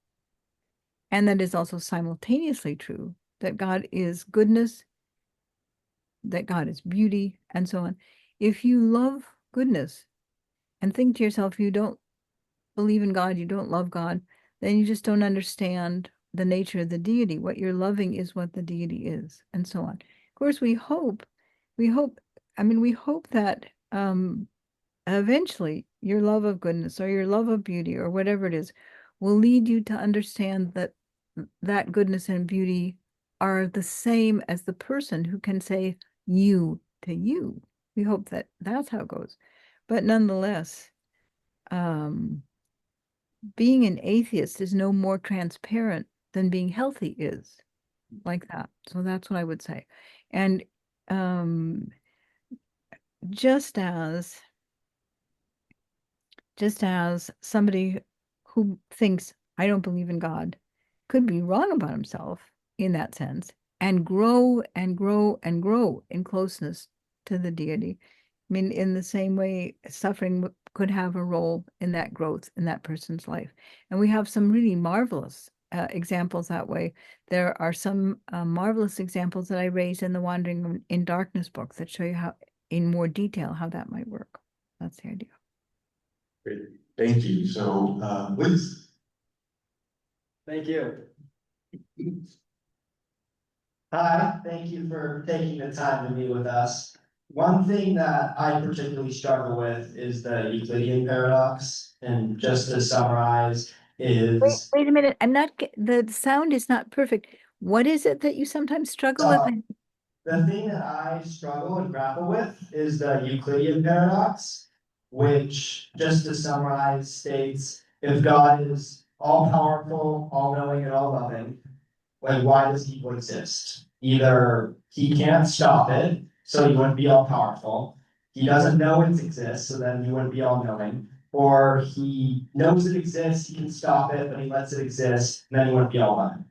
and that is also simultaneously true that God is goodness, that God is beauty, and so on. If you love goodness and think to yourself, you don't believe in God, you don't love God, then you just don't understand the nature of the deity. What you're loving is what the deity is, and so on. Of course, we hope that eventually your love of goodness or your love of beauty or whatever it is will lead you to understand that that goodness and beauty are the same as the person who can say you to you. We hope that that's how it goes. But nonetheless, being an atheist is no more transparent than being healthy is, like that. So that's what I would say. And just as somebody who thinks, I don't believe in God, could be wrong about himself in that sense and grow and grow and grow in closeness to the deity. I mean, in the same way, suffering could have a role in that growth in that person's life. And we have some really marvelous examples that way. There are some marvelous examples that I raised in the Wandering in Darkness book that show you how, in more detail, how that might work. That's the idea. Great. Thank you. So, Liz. Thank you. Hi, thank you for taking the time to meet with us. One thing that I particularly struggle with is the Euclidean paradox. And just to summarize, is Wait a minute. The sound is not perfect. What is it that you sometimes struggle with? the thing that I struggle and grapple with is the Euclidean paradox, which, just to summarize, states if God is all powerful, all knowing, and all loving, like why does evil exist? Either he can't stop it, so he wouldn't be all powerful. He doesn't know it exists, so then he wouldn't be all knowing. Or he knows it exists, he can stop it, but he lets it exist, and then he wouldn't be all loving.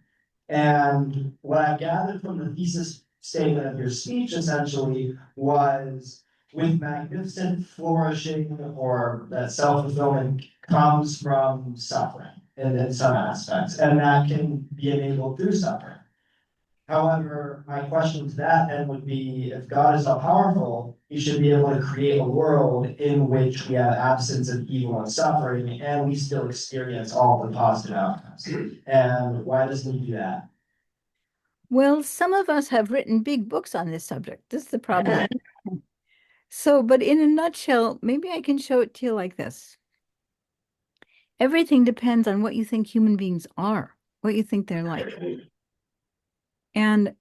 And what I gathered from the thesis statement of your speech essentially was with magnificent flourishing or that self-fulfillment comes from suffering in some aspects, and that can be enabled through suffering. However, my question to that then would be, if God is all powerful, he should be able to create a world in which we have absence of evil and suffering, and we still experience all the positive outcomes. And why doesn't he do that? Well, some of us have written big books on this subject. This is the problem. So, but in a nutshell, maybe I can show it to you like this. Everything depends on what you think human beings are, what you think they're like. And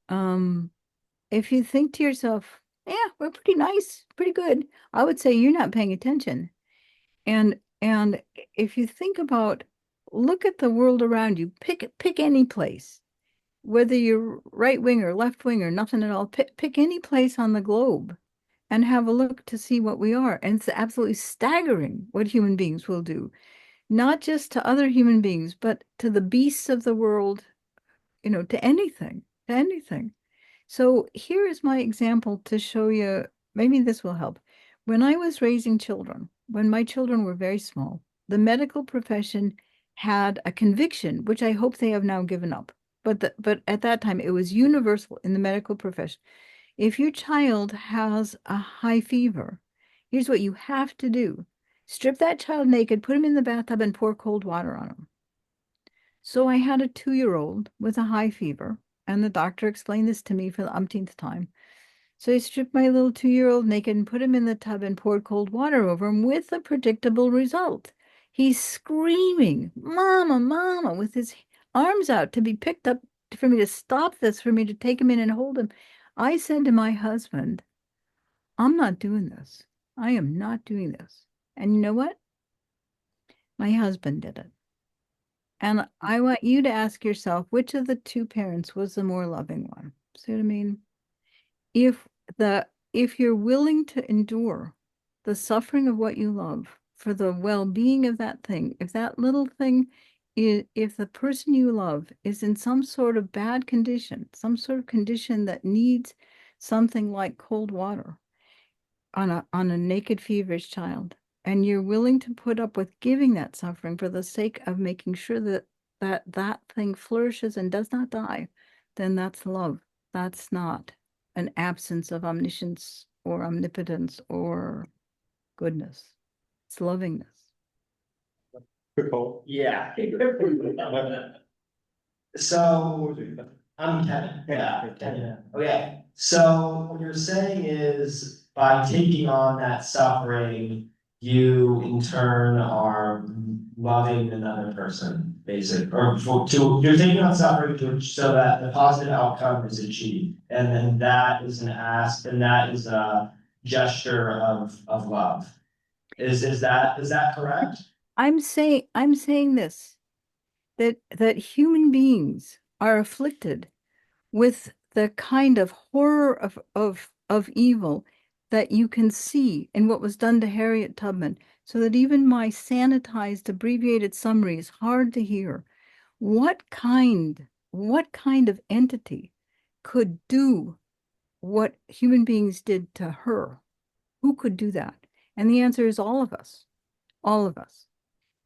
if you think to yourself, yeah, we're pretty nice, pretty good, I would say you're not paying attention. And if you think about, look at the world around you, pick any place, whether you're right wing or left wing or nothing at all, pick any place on the globe and have a look to see what we are. And it's absolutely staggering what human beings will do, not just to other human beings, but to the beasts of the world, to anything, to anything. So here is my example to show you, maybe this will help. When I was raising children, when my children were very small, the medical profession had a conviction, which I hope they have now given up. But at that time, it was universal in the medical profession. If your child has a high fever, here's what you have to do. Strip that child naked, put him in the bathtub, and pour cold water on him. So I had a 2-year-old with a high fever, and the doctor explained this to me for the umpteenth time. So I stripped my little 2-year-old naked and put him in the tub and poured cold water over him with a predictable result. He's screaming, Mama, Mama, with his arms out to be picked up for me to stop this, for me to take him in and hold him. I said to my husband, I'm not doing this. I am not doing this. And you know what? My husband did it. And I want you to ask yourself, which of the two parents was the more loving one? See what I mean? If you're willing to endure the suffering of what you love for the well-being of that thing, if that little thing is, if the person you love is in some sort of bad condition, some sort of condition that needs something like cold water on a naked, feverish child, and you're willing to put up with giving that suffering for the sake of making sure that thing flourishes and does not die, then that's love. That's not an absence of omniscience or omnipotence or goodness. It's lovingness. Good call. Yeah. So I'm Kevin. Yeah, Kevin. Okay. So what you're saying is by taking on that suffering, you in turn are loving another person, basically, you're taking on suffering so that the positive outcome is achieved, and then that is and that is a gesture of love. Is that correct? I'm saying this, that human beings are afflicted with the kind of horror of evil that you can see in what was done to Harriet Tubman, so that even my sanitized, abbreviated summary is hard to hear. What kind of entity could do what human beings did to her? Who could do that? And the answer is all of us, all of us.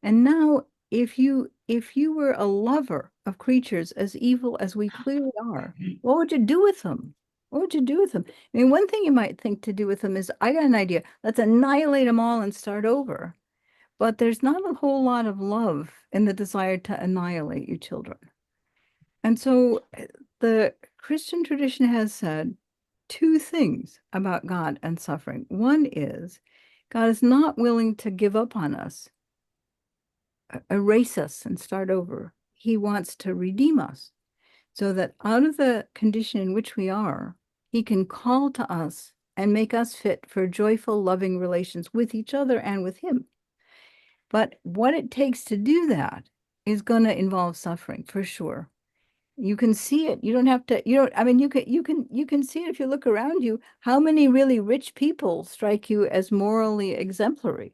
And now, if you were a lover of creatures as evil as we clearly are, what would you do with them? What would you do with them? I mean, one thing you might think to do with them is, I got an idea. Let's annihilate them all and start over. But there's not a whole lot of love in the desire to annihilate your children. And so the Christian tradition has said two things about God and suffering. One is, God is not willing to give up on us, erase us and start over. He wants to redeem us so that out of the condition in which we are, he can call to us and make us fit for joyful, loving relations with each other and with him. But what it takes to do that is going to involve suffering, for sure. You can see it. You don't have to, I mean, you can see it if you look around you. How many really rich people strike you as morally exemplary?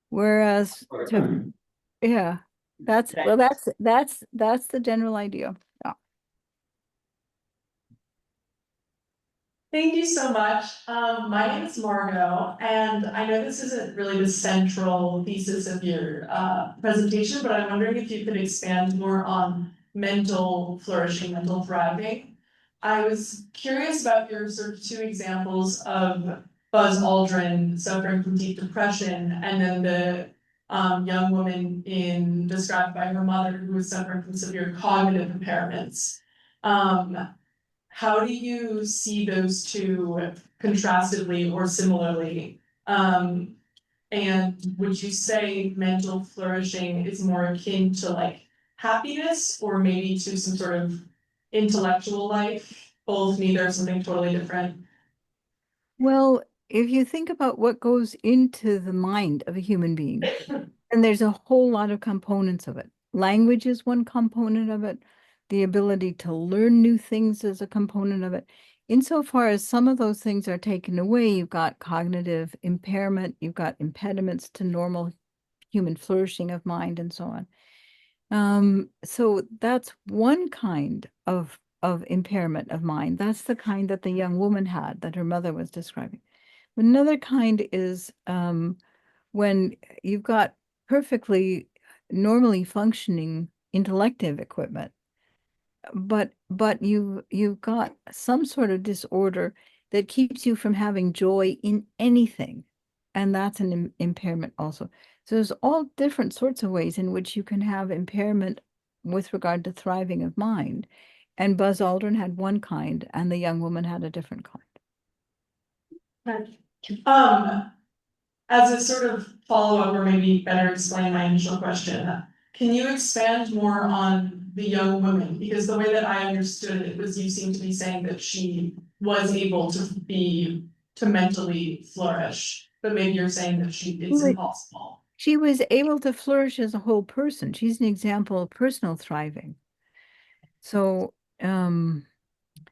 Whereas yeah, that's the general idea. Yeah. Thank you so much. My name is Margot, and I know this isn't really the central thesis of your presentation, but I'm wondering if you could expand more on mental flourishing, mental thriving. I was curious about your sort of two examples of Buzz Aldrin suffering from deep depression, and then the young woman described by her mother who was suffering from severe cognitive impairments. How do you see those two contrastively or similarly? And would you say mental flourishing is more akin to like happiness, or maybe to some sort of intellectual life? Both, neither, something totally different? Well, if you think about what goes into the mind of a human being, and there's a whole lot of components of it. Language is one component of it. The ability to learn new things is a component of it. Insofar as some of those things are taken away, you've got cognitive impairment, you've got impediments to normal human flourishing of mind, and so on. So that's one kind of impairment of mind. That's the kind that the young woman had that her mother was describing. Another kind is when you've got perfectly normally functioning intellective equipment, but you've got some sort of disorder that keeps you from having joy in anything, and that's an impairment also. So there's all different sorts of ways in which you can have impairment with regard to thriving of mind, and Buzz Aldrin had one kind, and the young woman had a different kind. As a sort of follow-up, or maybe better explain my initial question, can you expand more on the young woman? Because the way that I understood it was you seem to be saying that she was able to mentally flourish, but maybe you're saying that it's impossible. She was able to flourish as a whole person. She's an example of personal thriving. So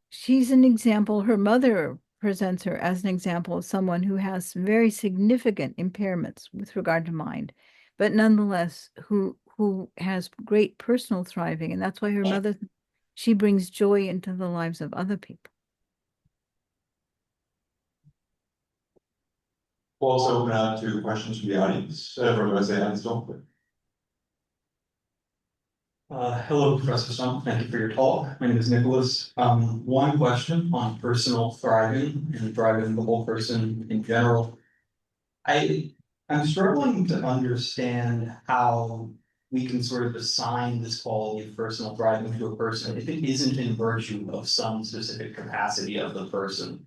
she's an example. Her mother presents her as an example of someone who has very significant impairments with regard to mind, but nonetheless who has great personal thriving. And that's why her mother, she brings joy into the lives of other people. We'll also open up to questions from the audience, from those that have Stump. Hello, Professor Stump. Thank you for your talk. My name is Nicholas. One question on personal thriving and thriving the whole person in general. I'm struggling to understand how we can sort of assign this quality of personal thriving to a person if it isn't in virtue of some specific capacity of the person.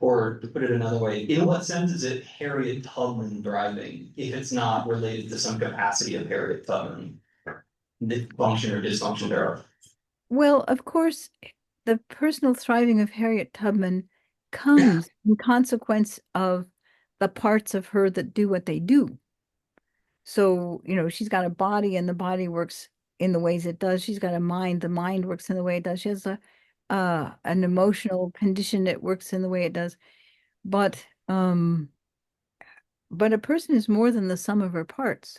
Or to put it another way, in what sense is it Harriet Tubman thriving if it's not related to some capacity of Harriet Tubman, the function or dysfunction thereof? Well, of course, the personal thriving of Harriet Tubman comes in consequence of the parts of her that do what they do. So, she's got a body, and the body works in the ways it does. She's got a mind, the mind works in the way it does. She has a an emotional condition that works in the way it does. But a person is more than the sum of her parts.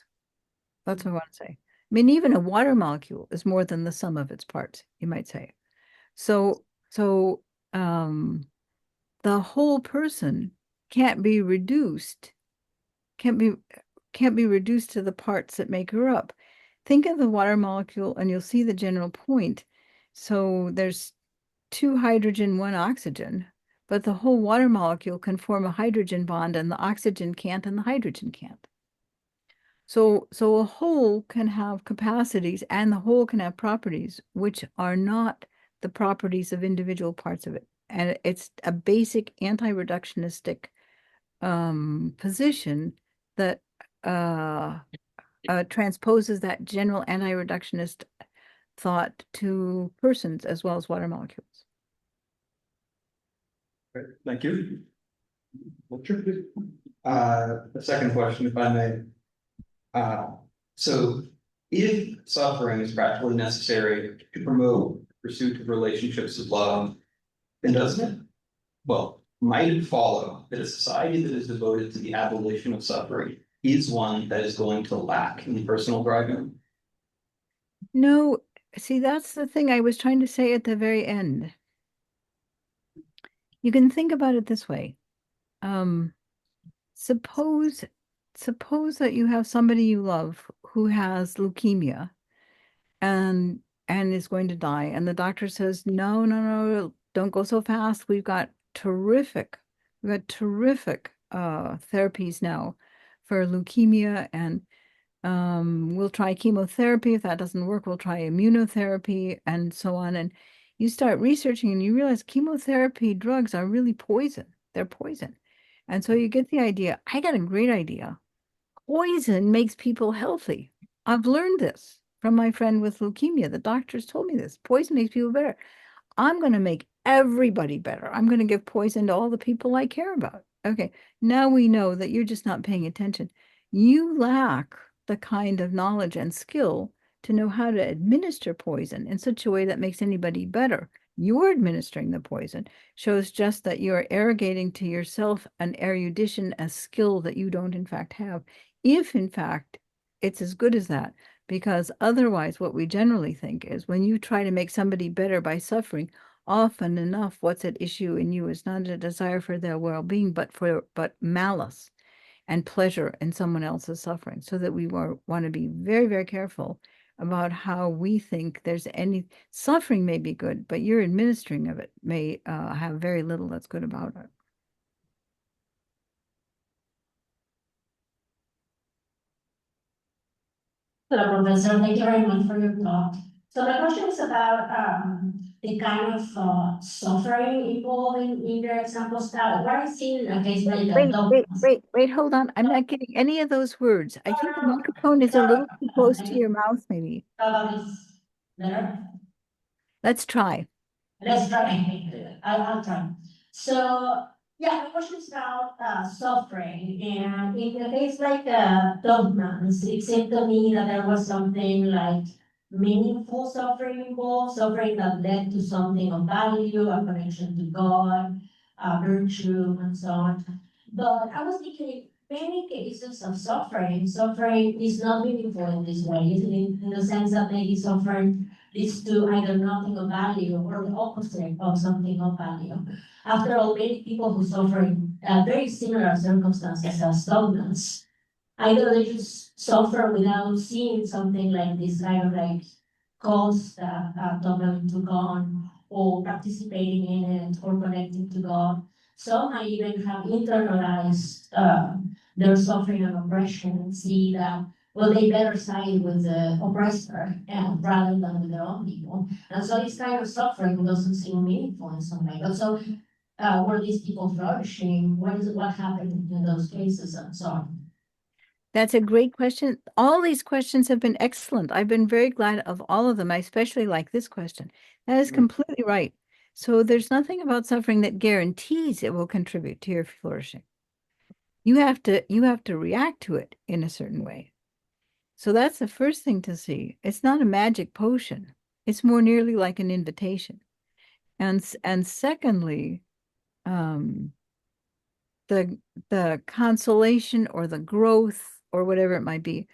That's what I want to say. I mean, even a water molecule is more than the sum of its parts, you might say. So the whole person can't be reduced, can't be reduced to the parts that make her up. Think of the water molecule and you'll see the general point. So there's 2 hydrogen, 1 oxygen, but the whole water molecule can form a hydrogen bond and the oxygen can't and the hydrogen can't. So a whole can have capacities and the whole can have properties which are not the properties of individual parts of it. And it's a basic anti-reductionistic position that transposes that general anti-reductionist thought to persons as well as water molecules. Great, thank you. The second question, if I may. So if suffering is practically necessary to promote pursuit of relationships of love, then doesn't it? Well, might it follow that a society that is devoted to the abolition of suffering is one that is going to lack in personal thriving? No, see, that's the thing I was trying to say at the very end. You can think about it this way. Suppose that you have somebody you love who has leukemia and is going to die, and the doctor says, no, don't go so fast. We've got terrific therapies now for leukemia, and we'll try chemotherapy. If that doesn't work, we'll try immunotherapy and so on. And you start researching and you realize chemotherapy drugs are really poison. They're poison. And so you get the idea, I got a great idea. Poison makes people healthy. I've learned this from my friend with leukemia. The doctors told me this. Poison makes people better. I'm going to make everybody better. I'm going to give poison to all the people I care about. Okay, now we know that you're just not paying attention. You lack the kind of knowledge and skill to know how to administer poison in such a way that makes anybody better. You're administering the poison shows just that you are arrogating to yourself an erudition, a skill that you don't in fact have. If in fact it's as good as that, because otherwise what we generally think is when you try to make somebody better by suffering, often enough what's at issue in you is not a desire for their well-being, but malice and pleasure in someone else's suffering, so that we want to be very, very careful about how we think there's any suffering may be good, but your administering of it may have very little that's good about it. Hello, Professor. Thank you very much for your talk. So my question is about the kind of suffering involved in your examples. Now, what I see in a case like Wait, hold on. I'm not getting any of those words. I think the microphone is a little too close to your mouth, maybe. this better? Let's try. Let's try. I'll try. So, yeah, the question is about suffering. And in a case like dogmas, it seemed to me that there was something like meaningful suffering involved, suffering that led to something of value, a connection to God, virtue, and so on. But I was thinking, many cases of suffering is not meaningful in this way, in the sense that maybe suffering leads to either nothing of value or the opposite of something of value. After all, many people who suffer in very similar circumstances as dogmas, either they just suffer without seeing something like this kind of like cause that dogma took on, or participating in it, or connecting to God. Some might even have internalized their suffering and oppression and see that, well, they better side with the oppressor rather than with their own people. And so this kind of suffering doesn't seem meaningful in some way. But so were these people flourishing? What happened in those cases and so on? That's a great question. All these questions have been excellent. I've been very glad of all of them. I especially like this question. That is completely right. So there's nothing about suffering that guarantees it will contribute to your flourishing. You have to react to it in a certain way. So that's the first thing to see. It's not a magic potion. It's more nearly like an invitation. And secondly, the consolation or the growth or whatever it might be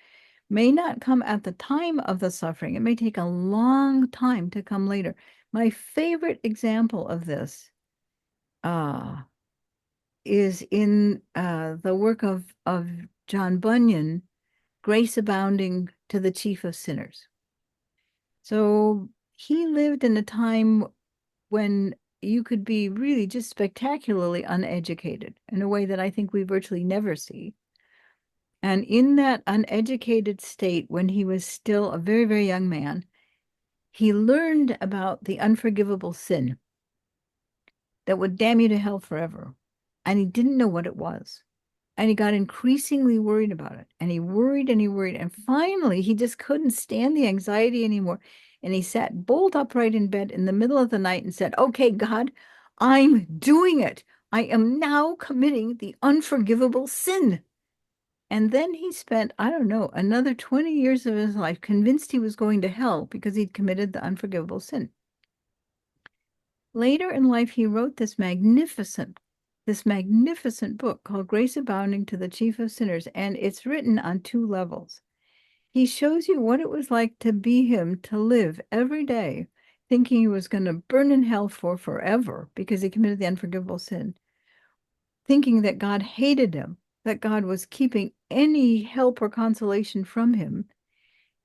may not come at the time of the suffering. It may take a long time to come later. My favorite example of this is in the work of John Bunyan, Grace Abounding to the Chief of Sinners. So he lived in a time when you could be really just spectacularly uneducated in a way that I think we virtually never see. And in that uneducated state, when he was still a very, very young man, he learned about the unforgivable sin that would damn you to hell forever. And he didn't know what it was. And he got increasingly worried about it. And he worried and he worried. And finally, he just couldn't stand the anxiety anymore. And he sat bolt upright in bed in the middle of the night and said, "Okay, God, I'm doing it. I am now committing the unforgivable sin." And then he spent, I don't know, another 20 years of his life convinced he was going to hell because he'd committed the unforgivable sin. Later in life, he wrote this magnificent book called Grace Abounding to the Chief of Sinners, and it's written on two levels. He shows you what it was like to be him, to live every day thinking he was going to burn in hell for forever because he committed the unforgivable sin, thinking that God hated him, that God was keeping any help or consolation from him.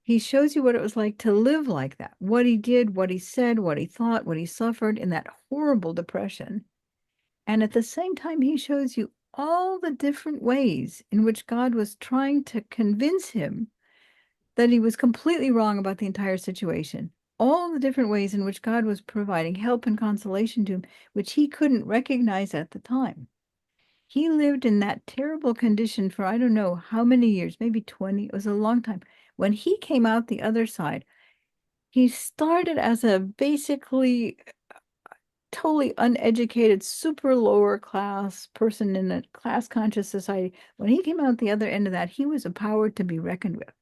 He shows you what it was like to live like that, what he did, what he said, what he thought, what he suffered in that horrible depression. And at the same time, he shows you all the different ways in which God was trying to convince him that he was completely wrong about the entire situation. All the different ways in which God was providing help and consolation to him, which he couldn't recognize at the time. He lived in that terrible condition for I don't know how many years, maybe 20. It was a long time. When he came out the other side, he started as a basically totally uneducated, super lower class person in a class conscious society. When he came out the other end of that, he was a power to be reckoned with.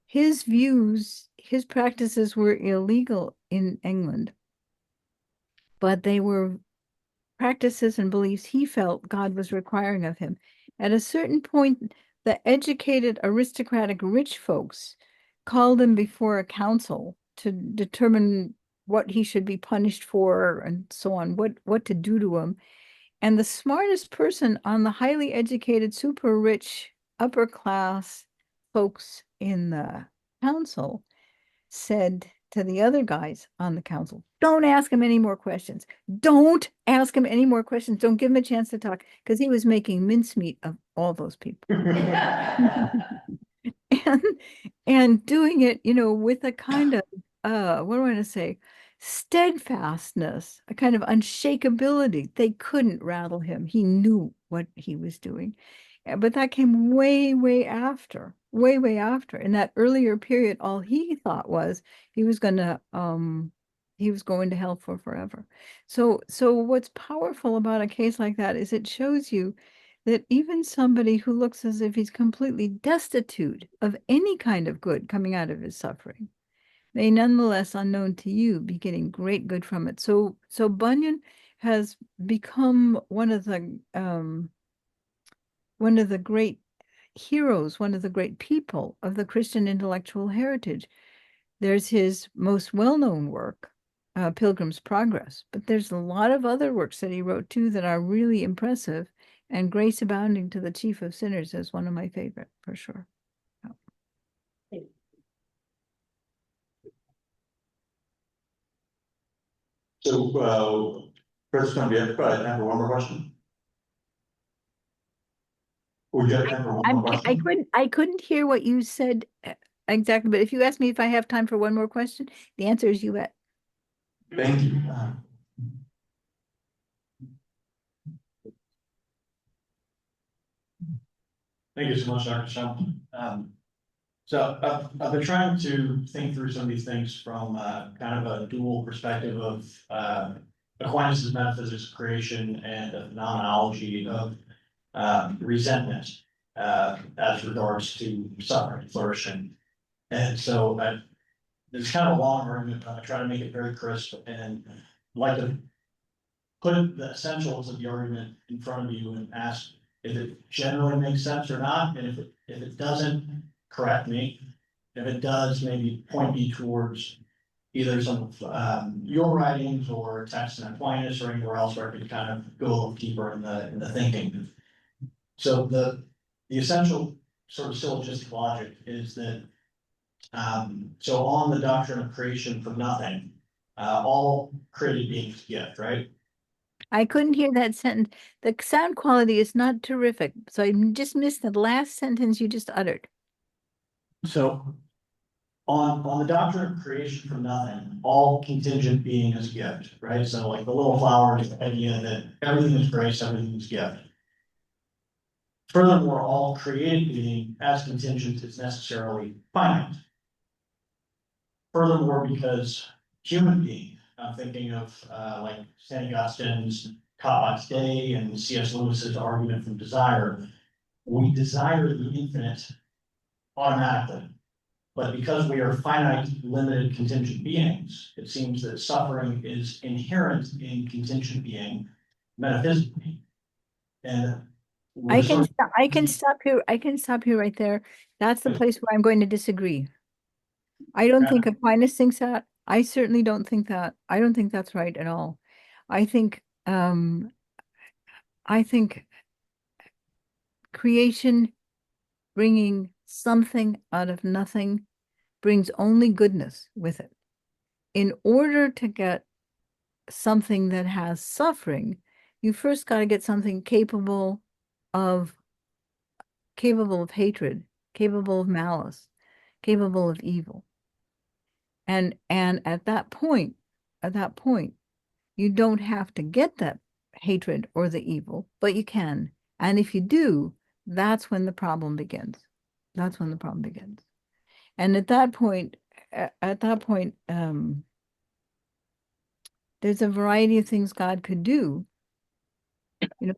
His views, his practices were illegal in England, but they were practices and beliefs he felt God was requiring of him. At a certain point, the educated, aristocratic, rich folks called him before a council to determine what he should be punished for and so on, what to do to him. And the smartest person on the highly educated, super rich, upper class folks in the council said to the other guys on the council, "Don't ask him any more questions. Don't ask him any more questions. Don't give him a chance to talk," because he was making mincemeat of all those people. and and doing it, with a kind of what do I want to say, steadfastness, a kind of unshakability. They couldn't rattle him. He knew what he was doing. But that came way, way after, way, way after. In that earlier period, all he thought was he was going to hell for forever. So what's powerful about a case like that is it shows you that even somebody who looks as if he's completely destitute of any kind of good coming out of his suffering may nonetheless, unknown to you, be getting great good from it. So Bunyan has become one of the great heroes, one of the great people of the Christian intellectual heritage. There's his most well-known work, Pilgrim's Progress, but there's a lot of other works that he wrote too that are really impressive, and Grace Abounding to the Chief of Sinners is one of my favorite, for sure. So, President, do you have time for one more question? Would you have time for one more question? I couldn't hear what you said exactly, but if you ask me if I have time for one more question, the answer is you bet. Thank you. Thank you so much, Dr. Stump. So I've been trying to think through some of these things from kind of a dual perspective of Aquinas' metaphysics of creation and the phenomenology of resentment as regards to suffering, flourishing. And so it's kind of a long argument, but I try to make it very crisp. And like to put the essentials of the argument in front of you and ask if it generally makes sense or not, and if it doesn't, correct me. If it does, maybe point me towards either some of your writings or text in Aquinas or anywhere else where I could kind of go a little deeper in the thinking. So the essential sort of syllogistic logic is that so on the doctrine of creation from nothing, all created beings gift, right? I couldn't hear that sentence. The sound quality is not terrific, so I just missed the last sentence you just uttered. So on the doctrine of creation from nothing, all contingent being is gift, right? So like the little flower is the idea that everything is grace, everything is gift. Furthermore, all created being as contingent is necessarily finite. Furthermore, because human being, I'm thinking of like St. Augustine's Kotbach's Day and C.S. Lewis's argument from desire, we desire the infinite automatically. But because we are finite, limited, contingent beings, it seems that suffering is inherent in contingent being metaphysically. And I can stop here. I can stop you right there. That's the place where I'm going to disagree. I don't think Aquinas thinks that. I certainly don't think that. I don't think that's right at all. I think creation bringing something out of nothing brings only goodness with it. In order to get something that has suffering, you first got to get something capable of hatred, capable of malice, capable of evil. And at that point, you don't have to get that hatred or the evil, but you can. And if you do, that's when the problem begins. That's when the problem begins. And at that point, there's a variety of things God could do. You know,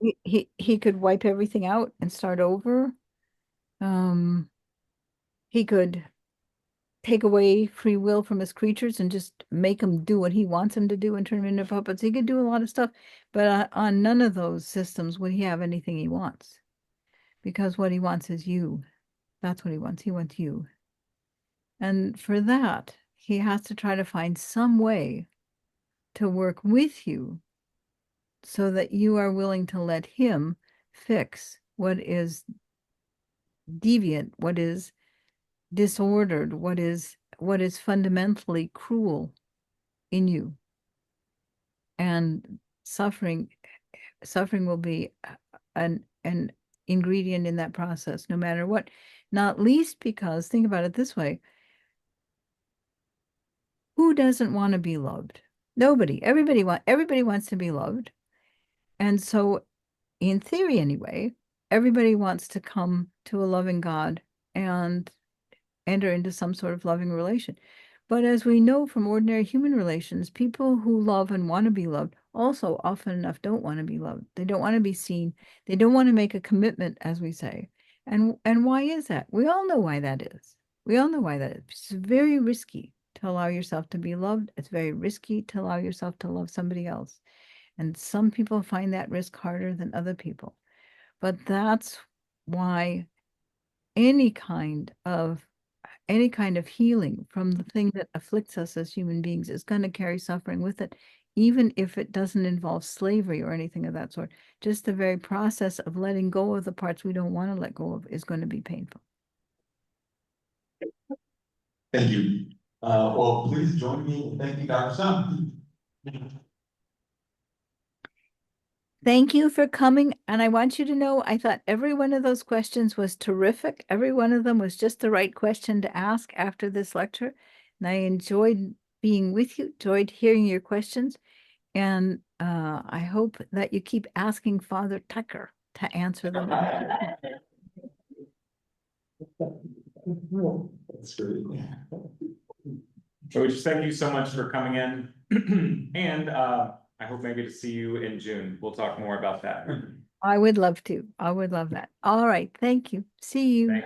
he could wipe everything out and start over. He could take away free will from his creatures and just make them do what he wants them to do and turn them into puppets. He could do a lot of stuff, but on none of those systems would he have anything he wants, because what he wants is you. That's what he wants. He wants you. And for that, he has to try to find some way to work with you so that you are willing to let him fix what is deviant, what is disordered, what is fundamentally cruel in you. And suffering will be an ingredient in that process, no matter what. Not least because, think about it this way, who doesn't want to be loved? Nobody. Everybody wants to be loved. And so, in theory anyway, everybody wants to come to a loving God and enter into some sort of loving relation. But as we know from ordinary human relations, people who love and want to be loved also often enough don't want to be loved. They don't want to be seen. They don't want to make a commitment, as we say. And why is that? We all know why that is. We all know why that is. It's very risky to allow yourself to be loved. It's very risky to allow yourself to love somebody else. And some people find that risk harder than other people. But that's why any kind of healing from the thing that afflicts us as human beings is going to carry suffering with it, even if it doesn't involve slavery or anything of that sort. Just the very process of letting go of the parts we don't want to let go of is going to be painful. Thank you. Well, please join me in thanking Dr. Stump. Thank you for coming. And I want you to know, I thought every one of those questions was terrific. Every one of them was just the right question to ask after this lecture. And I enjoyed being with you, enjoyed hearing your questions. And I hope that you keep asking Father Tucker to answer them. That's great. So we just thank you so much for coming in. And I hope maybe to see you in June. We'll talk more about that. I would love to. I would love that. All right. Thank you. See you.